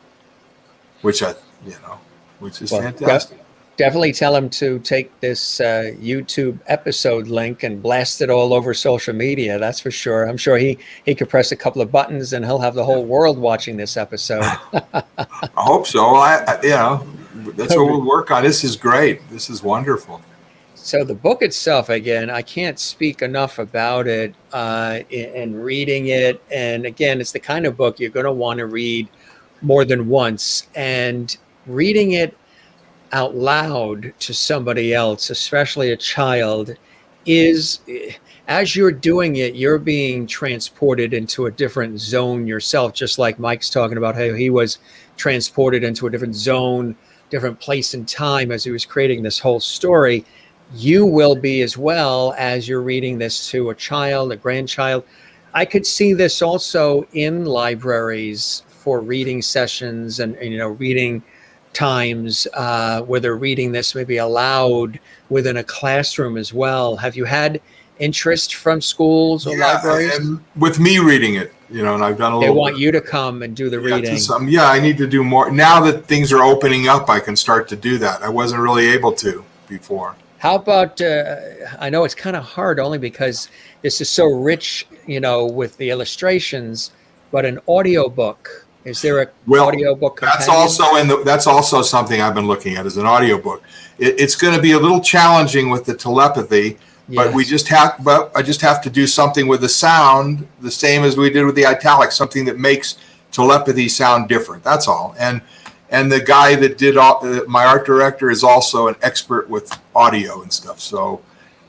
which is fantastic. Definitely tell him to take this YouTube episode link and blast it all over social media. That's for sure. I'm sure he could press a couple of buttons and he'll have the whole world watching this episode. I hope so. That's what we'll work on. This is great. This is wonderful. So the book itself, again, I can't speak enough about it and reading it. And again, it's the kind of book you're going to want to read more than once, and reading it out loud to somebody else, especially a child, is, as you're doing it, you're being transported into a different zone yourself, just like Mike's talking about how he was transported into a different zone, different place and time as he was creating this whole story. You will be as well as you're reading this to a child, a grandchild. I could see this also in libraries for reading sessions and reading times where they're reading this maybe aloud within a classroom as well. Have you had interest from schools or libraries? And with me reading it, and I've done a little. They want you to come and do the reading. I need to do more. Now that things are opening up, I can start to do that. I wasn't really able to before. How about, I know it's kind of hard only because this is so rich, with the illustrations, but an audiobook. Is there a audiobook companion? That's also something I've been looking at as an audiobook. It's going to be a little challenging with the telepathy, but I just have to do something with the sound, the same as we did with the italics, something that makes telepathy sound different. That's all. And the guy that did my art director is also an expert with audio and stuff. So,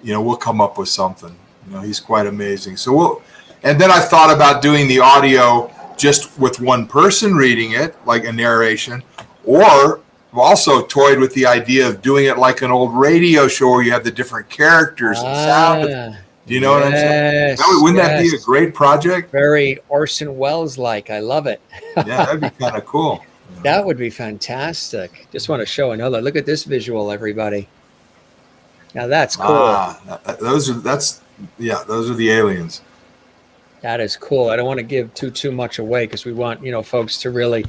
we'll come up with something. He's quite amazing. So and then I thought about doing the audio just with one person reading it, like a narration, or I've also toyed with the idea of doing it like an old radio show where you have the different characters and sound. Do you know what I'm saying? Wouldn't that be a great project? Very Orson Welles-like. I love it. Yeah, that'd be kind of cool. That would be fantastic. Just want to show another. Look at this visual, everybody. Now that's cool. Those are the aliens. That is cool. I don't want to give too much away because we want, folks to really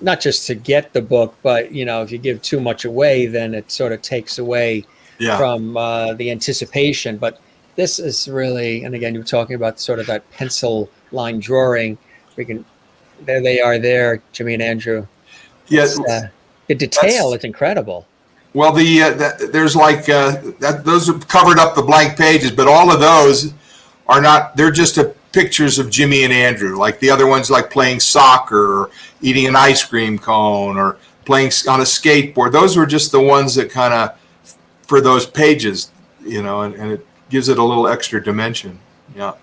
not just to get the book, but if you give too much away, then it sort of takes away from the anticipation. But this is really, and again, you're talking about sort of that pencil line drawing. There they are there, Jimmy and Andrew. Yes. The detail is incredible. Well, there's like those have covered up the blank pages, but all of those are not. They're just pictures of Jimmy and Andrew. Like the other ones, like playing soccer, or eating an ice cream cone, or playing on a skateboard. Those were just the ones that kind of for those pages, and it gives it a little extra dimension. Yeah.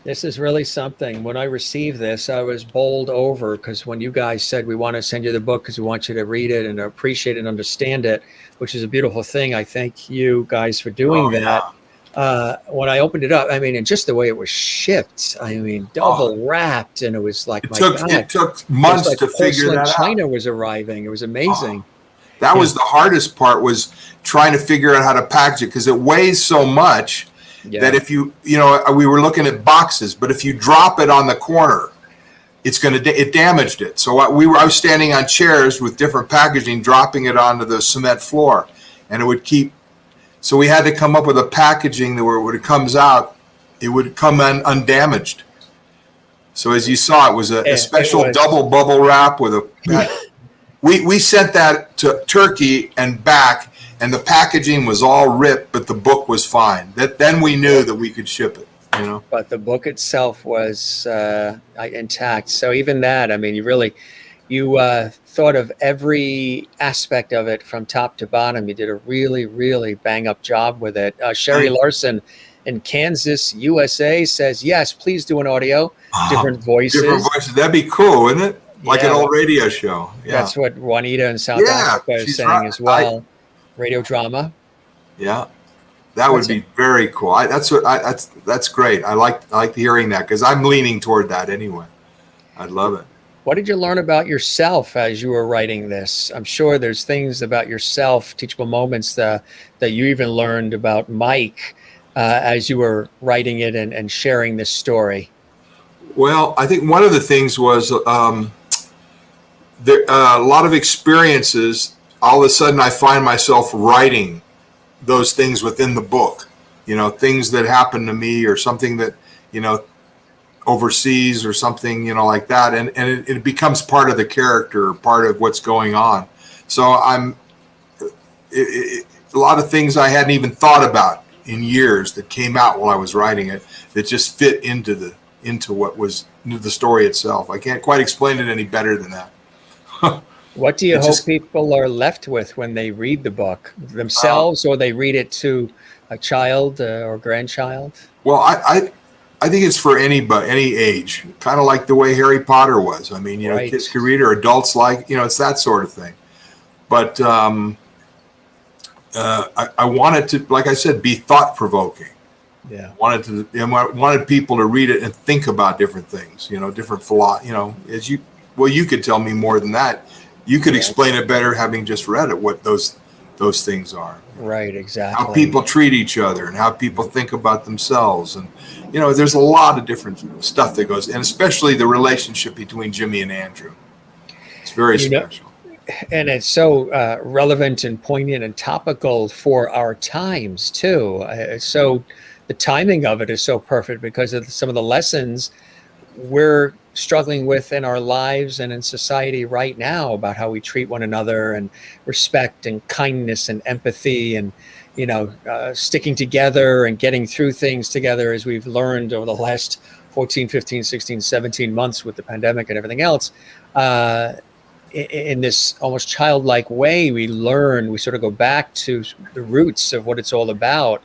This is really something. When I received this, I was bowled over because when you guys said we want to send you the book because we want you to read it and appreciate and understand it, which is a beautiful thing. I thank you guys for doing that. Yeah. When I opened it up, and just the way it was shipped, double wrapped, and it was like, it took months to figure that out. China was arriving. It was amazing. That was the hardest part, was trying to figure out how to package it because it weighs so much. Yeah. That if we were looking at boxes, but if you drop it on the corner, it damaged it. So I was standing on chairs with different packaging, dropping it onto the cement floor, and it would keep. So we had to come up with a packaging that when it comes out, it would come undamaged. So as you saw, it was a special double bubble wrap with a. We sent that to Turkey and back. And the packaging was all ripped, but the book was fine. Then we knew that we could ship it, But the book itself was intact. So even that, you thought of every aspect of it from top to bottom. You did a really, really bang-up job with it. Sherry Larson in Kansas, USA says, yes, please do an audio. Different voices. That'd be cool, wouldn't it? Like an old radio show. Yeah. That's what Juanita in South Africa is saying as well. Radio drama. Yeah, that would be very cool. That's great. I like hearing that because I'm leaning toward that anyway. I'd love it. What did you learn about yourself as you were writing this? I'm sure there's things about yourself, teachable moments that you even learned about Mike as you were writing it and sharing this story. Well, I think one of the things was there a lot of experiences. All of a sudden I find myself writing those things within the book, things that happened to me or something that, overseas or something, like that. And it becomes part of the character, part of what's going on. So a lot of things I hadn't even thought about in years that came out while I was writing it that just fit into what was the story itself. I can't quite explain it any better than that. What do you hope people are left with when they read the book themselves, or they read it to a child or grandchild? Well, I think it's for anybody, any age, kind of like the way Harry Potter was. Right. Kids can read, or adults like, it's that sort of thing. But I wanted to, like I said, be thought provoking. Yeah. Wanted people to read it and think about different things, different you could tell me more than that. You could explain it better having just read it, what those things are. Right, exactly. How people treat each other and how people think about themselves. And, there's a lot of different stuff that goes, and especially the relationship between Jimmy and Andrew. It's very special. And it's so relevant and poignant and topical for our times, too. So the timing of it is so perfect because of some of the lessons we're struggling with in our lives and in society right now about how we treat one another, and respect and kindness and empathy, and sticking together and getting through things together, as we've learned over the last 14, 15, 16, 17 months with the pandemic and everything else. In this almost childlike way, we sort of go back to the roots of what it's all about,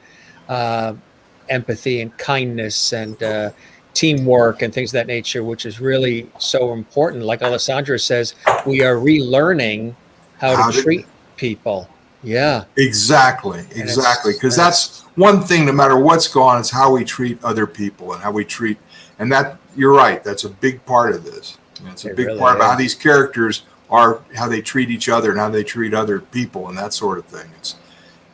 empathy and kindness and teamwork and things of that nature, which is really so important. Like Alessandra says, we are relearning how to treat people. Yeah, exactly. Because that's one thing, no matter what's going on, is how we treat other people and how we treat, and that, you're right, that's a big part of this. It's a big part about how these characters are, how they treat each other and how they treat other people and that sort of thing.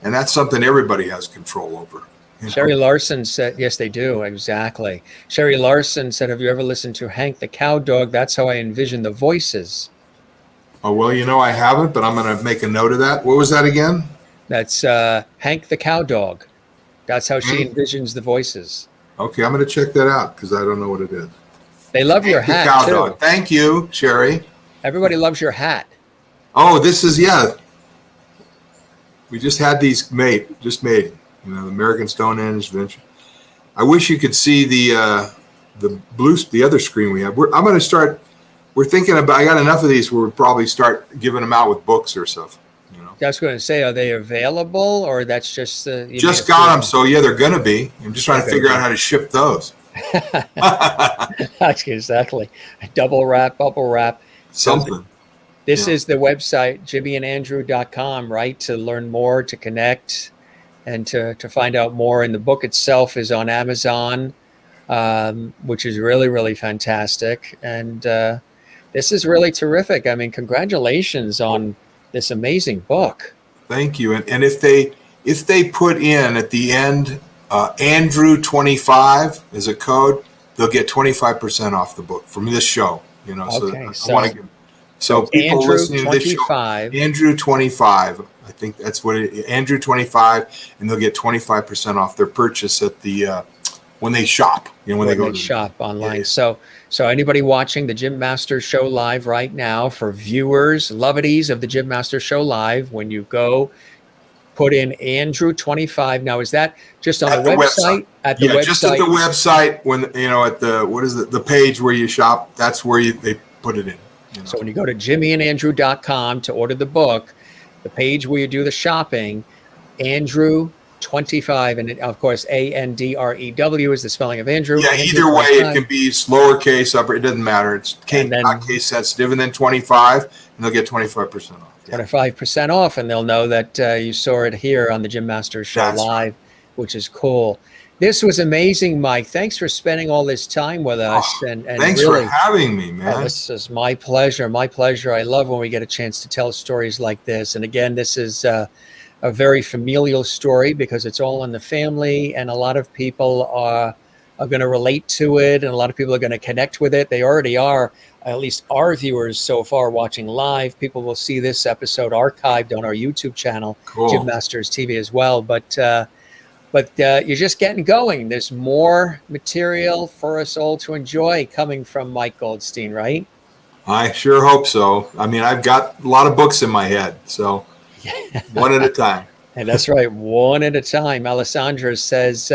And that's something everybody has control over. Sherry Larson said, yes, they do. Exactly. Sherry Larson said, have you ever listened to Hank the Cow Dog? That's how I envision the voices. Oh, well, I haven't, but I'm going to make a note of that. What was that again? That's Hank the Cow Dog. That's how she envisions the voices. Okay, I'm going to check that out because I don't know what it is. They love your Hank the hat, Cow too. Dog. Thank you, Sherry. Everybody loves your hat. Oh, this is, we just had these made, the American Stonehenge Venture. I wish you could see the other screen we have. I'm going to start. We're thinking about. I got enough of these where we'll probably start giving them out with books or stuff. I was going to say, are they available, or that's just just got them? So yeah, they're going to be. I'm just trying to figure out how to ship those. Exactly. Double wrap, bubble wrap. Something. This is the website, jimmyandandrew.com, right? To learn more, to connect, and to find out more. And the book itself is on Amazon, which is really, really fantastic. And this is really terrific. I mean, congratulations on this amazing book. Thank you. And if they put in at the end, Andrew 25 is a code, they'll get 25% off the book from this show. Okay, so I want to give. So people Andrew listening to this show, Andrew 25, I think that's what it is, Andrew 25, and they'll get 25% off their purchase at the when they shop. When they go to shop online. Yeah. So anybody watching the Jim Masters Show live right now, for viewers, lovities of the Jim Masters Show live, when you go, put in Andrew 25. Now, is that just on the website? At the website? Just at the website. When at the page where you shop, that's where they put it in. So when you go to jimmyandandrew.com to order the book, the page where you do the shopping, Andrew 25, and of course Andrew is the spelling of Andrew. Yeah, either way, it can be lowercase, upper. It doesn't matter. It's not case sensitive, and then 25, and they'll get 25% off. 25% off, and they'll know that you saw it here on the Jim Masters Show live, which is cool. This was amazing, Mike. Thanks for spending all this time with us. And thanks for having me, man. This is my pleasure. My pleasure. I love when we get a chance to tell stories like this. And again, this is a very familial story because it's all in the family, and a lot of people are going to relate to it, and a lot of people are going to connect with it. They already are, at least our viewers so far watching live. People will see this episode archived on our YouTube channel, Jim Masters TV as well. But you're just getting going. There's more material for us all to enjoy coming from Mike Goldstein, right? I sure hope so. I mean, I've got a lot of books in my head, so one at a time. And that's right, one at a time. Alessandra says,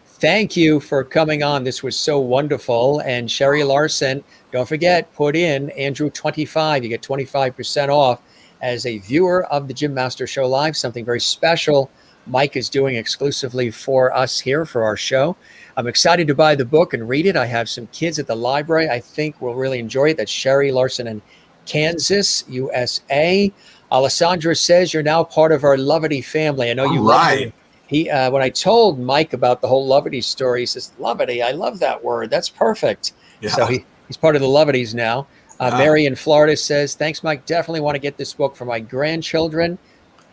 thank you for coming on. This was so wonderful. And Sherry Larson, don't forget, put in Andrew 25. You get 25% off as a viewer of the Jim Masters Show Live, something very special Mike is doing exclusively for us here for our show. I'm excited to buy the book and read it. I have some kids at the library I think will really enjoy it. That's Sherry Larson in Kansas, USA. Alessandra says you're now part of our Lovity family. I know you love it. When I told Mike about the whole Lovity story, he says, Lovity, I love that word. That's perfect. Yeah. So he's part of the Lovities now. Mary in Florida says, thanks, Mike. Definitely want to get this book for my grandchildren.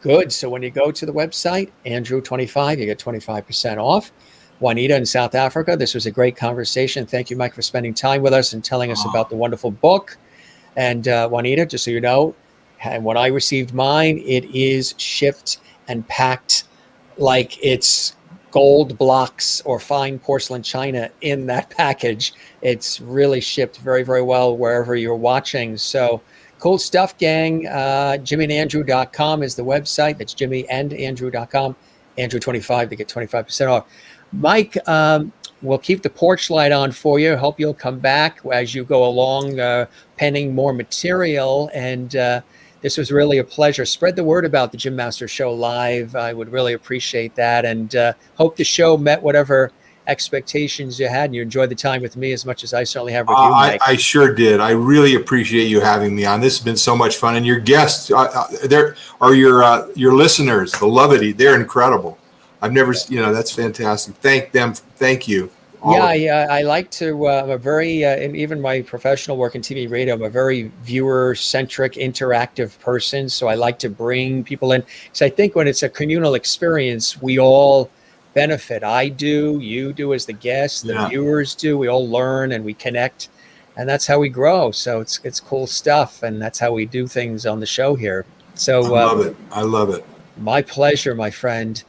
Good. So when you go to the website, Andrew 25, you get 25% off. Juanita in South Africa, this was a great conversation. Thank you, Mike, for spending time with us and telling us about the wonderful book. And Juanita, just so you know, and when I received mine, it is shipped and packed like it's gold blocks or fine porcelain china in that package. It's really shipped very, very well wherever you're watching. So cool stuff, gang. jimmyandandrew.com is the website. That's jimmyandandrew.com. Andrew 25 to get 25% off. Mike, we'll keep the porch light on for you. Hope you'll come back as you go along, penning more material. And this was really a pleasure. Spread the word about the Jim Masters Show Live. I would really appreciate that. And hope the show met whatever expectations you had, and you enjoyed the time with me as much as I certainly have with you, Mike. I sure did. I really appreciate you having me on. This has been so much fun, and your guests, there are your listeners, the Lovity. They're incredible. I've never, that's fantastic. Thank them. Thank you, all Yeah, of it. I like to. I'm a very, and even my professional work in TV radio, I'm a very viewer-centric, interactive person. So I like to bring people in. Because I think when it's a communal experience, we all benefit. I do, you do as the guests, the Yeah, viewers do. We all learn and we connect, and that's how we grow. So it's cool stuff, and that's how we do things on the show here. I So love it. I love it. my pleasure, my friend.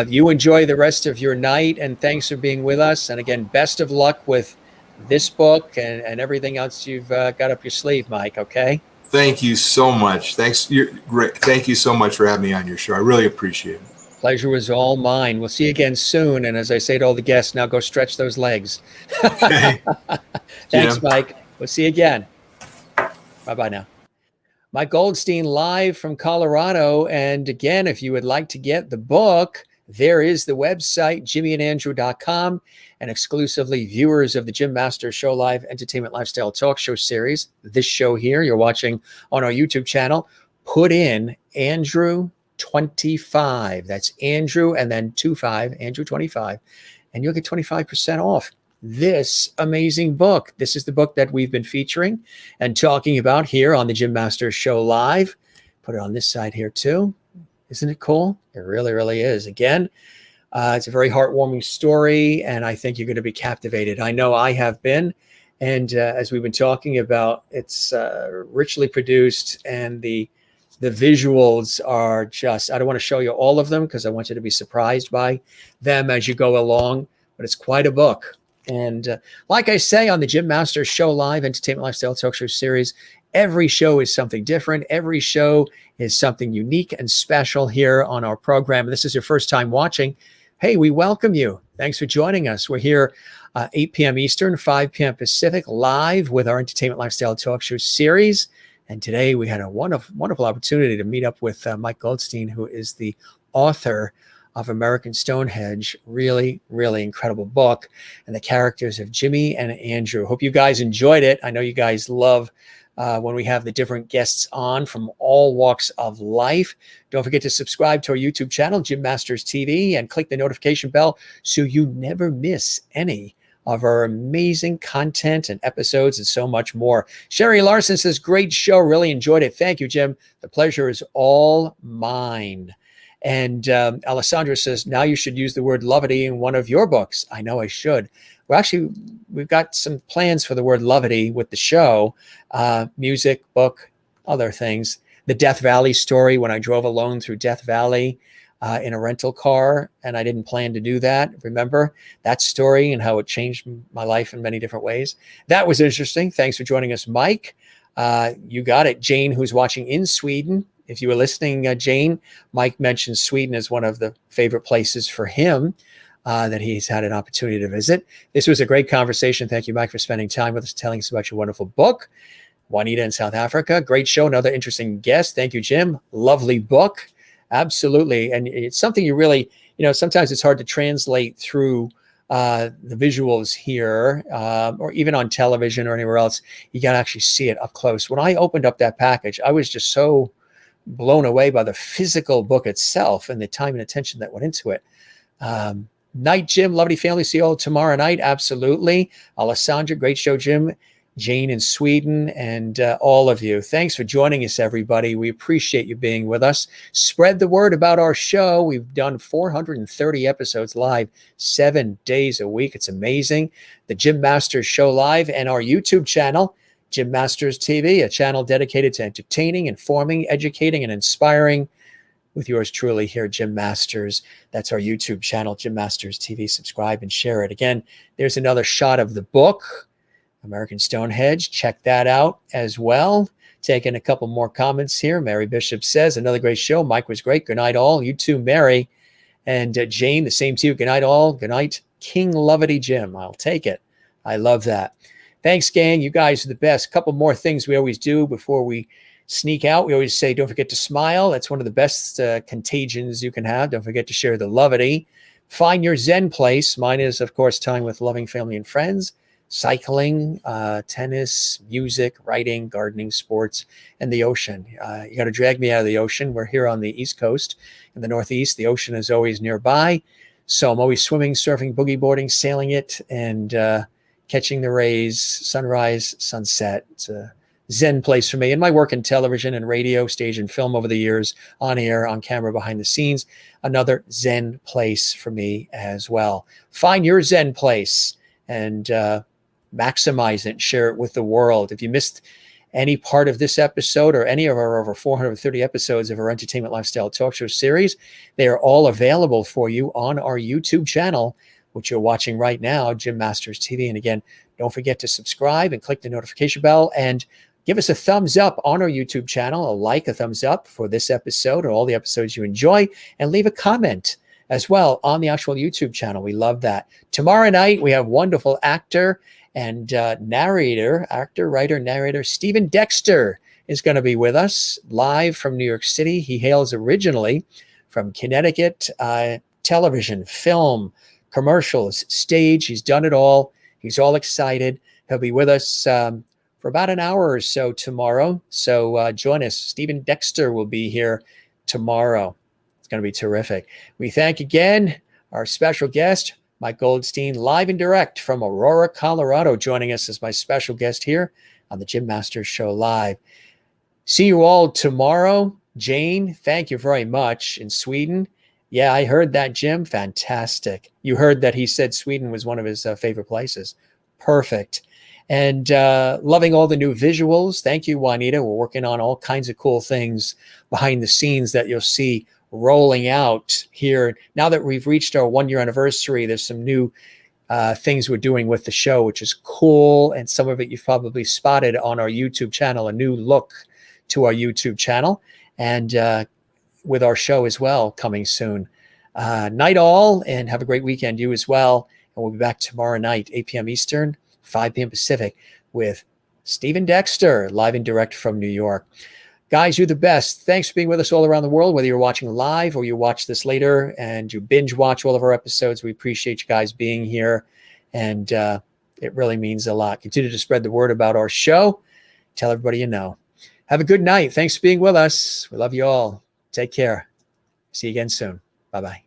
You enjoy the rest of your night, and thanks for being with us. And again, best of luck with this book and everything else you've got up your sleeve, Mike. Okay. Thank you so much. Thanks. You're great. Thank you so much for having me on your show. I really appreciate it. Pleasure was all mine. We'll see you again soon. And as I say to all the guests, now go stretch those legs. Okay, Thanks, Jim. Mike. We'll see you again. Bye bye now. Mike Goldstein live from Colorado. And again, if you would like to get the book, there is the website, jimmyandandrew.com, and exclusively viewers of the Jim Masters Show Live Entertainment Lifestyle Talk Show series. This show here you're watching on our YouTube channel. Put in Andrew 25. That's Andrew and then 25, Andrew 25, and you'll get 25% off this amazing book. This is the book that we've been featuring and talking about here on the Jim Masters Show Live. Put it on this side here too. Isn't it cool? It really, really is. Again, it's a very heartwarming story, and I think you're going to be captivated. I know I have been. And as we've been talking about, it's richly produced, and the visuals are just, I don't want to show you all of them because I want you to be surprised by them as you go along, but it's quite a book. And like I say on the Jim Masters Show Live Entertainment Lifestyle Talk Show series, every show is something different. Every show is something unique and special here on our program. This is your first time watching. Hey, we welcome you. Thanks for joining us. We're here 8 p.m. Eastern, 5 p.m. Pacific, live with our Entertainment Lifestyle Talk Show series. And today we had a wonderful opportunity to meet up with Mike Goldstein, who is the author of American Stonehenge. Really, really incredible book. And the characters of Jimmy and Andrew. Hope you guys enjoyed it. I know you guys love when we have the different guests on from all walks of life. Don't forget to subscribe to our YouTube channel, Jim Masters TV, and click the notification bell so you never miss any of our amazing content and episodes and so much more. Sherry Larson says, great show. Really enjoyed it. Thank you, Jim. The pleasure is all mine. And Alessandra says, now you should use the word levity in one of your books. I know I should. Well, actually, we've got some plans for the word levity with the show, music, book, other things. The Death Valley story, when I drove alone through Death Valley in a rental car, and I didn't plan to do that. Remember that story and how it changed my life in many different ways? That was interesting. Thanks for joining us, Mike. You got it. Jane, who's watching in Sweden. If you were listening, Jane, Mike mentioned Sweden as one of the favorite places for him that he's had an opportunity to visit. This was a great conversation. Thank you, Mike, for spending time with us, telling us about your wonderful book. Juanita in South Africa. Great show. Another interesting guest. Thank you, Jim. Lovely book. Absolutely. And it's something you really, sometimes it's hard to translate through the visuals here or even on television or anywhere else. You got to actually see it up close. When I opened up that package, I was just so blown away by the physical book itself and the time and attention that went into it. Night, Jim. Lovely family. See you all tomorrow night. Absolutely. Alessandra, great show, Jim. Jane in Sweden, and all of you. Thanks for joining us, everybody. We appreciate you being with us. Spread the word about our show. We've done 430 episodes live, 7 days a week. It's amazing. The Jim Masters Show Live and our YouTube channel, Jim Masters TV, a channel dedicated to entertaining, informing, educating, and inspiring with yours truly here, Jim Masters. That's our YouTube channel, Jim Masters TV. Subscribe and share it. Again, there's another shot of the book, American Stonehenge. Check that out as well. Taking a couple more comments here. Mary Bishop says, another great show. Mike was great. Good night, all. You too, Mary. And Jane, the same to you. Good night, all. Good night, King Lovety Jim. I'll take it. I love that. Thanks, gang. You guys are the best. A couple more things we always do before we sneak out. We always say, don't forget to smile. That's one of the best contagions you can have. Don't forget to share the levity. Find your Zen place. Mine is, of course, time with loving family and friends. Cycling, tennis, music, writing, gardening, sports, and the ocean. You got to drag me out of the ocean. We're here on the East Coast. In the Northeast, the ocean is always nearby. So I'm always swimming, surfing, boogie boarding, sailing it, and catching the rays, sunrise, sunset. It's a Zen place for me. And my work in television and radio, stage and film over the years, on air, on camera, behind the scenes, another Zen place for me as well. Find your Zen place and maximize it and share it with the world. If you missed any part of this episode or any of our over 430 episodes of our entertainment lifestyle talk show series, they are all available for you on our YouTube channel, which you're watching right now, Jim Masters TV. And again, don't forget to subscribe and click the notification bell and give us a thumbs up on our YouTube channel, a thumbs up for this episode or all the episodes you enjoy, and leave a comment as well on the actual YouTube channel. We love that. Tomorrow night, we have wonderful actor and writer, narrator, Stephen Dexter is going to be with us live from New York City. He hails originally from Connecticut, television, film, commercials, stage. He's done it all. He's all excited. He'll be with us for about an hour or so tomorrow. So join us. Stephen Dexter will be here tomorrow. It's going to be terrific. We thank again our special guest, Mike Goldstein, live and direct from Aurora, Colorado, joining us as my special guest here on the Jim Masters Show Live. See you all tomorrow. Jane, thank you very much in Sweden. Yeah, I heard that, Jim. Fantastic. You heard that he said Sweden was one of his favorite places. Perfect. And loving all the new visuals. Thank you, Juanita. We're working on all kinds of cool things behind the scenes that you'll see rolling out here. Now that we've reached our 1-year anniversary, there's some new things we're doing with the show, which is cool. And some of it you've probably spotted on our YouTube channel, a new look to our YouTube channel. And with our show as well coming soon. Night all, and have a great weekend, you as well. And we'll be back tomorrow night, 8 p.m. Eastern, 5 p.m. Pacific, with Stephen Dexter, live and direct from New York. Guys, you're the best. Thanks for being with us all around the world, whether you're watching live or you watch this later and you binge watch all of our episodes. We appreciate you guys being here, and it really means a lot. Continue to spread the word about our show. Tell everybody you know. Have a good night. Thanks for being with us. We love you all. Take care. See you again soon. Bye-bye.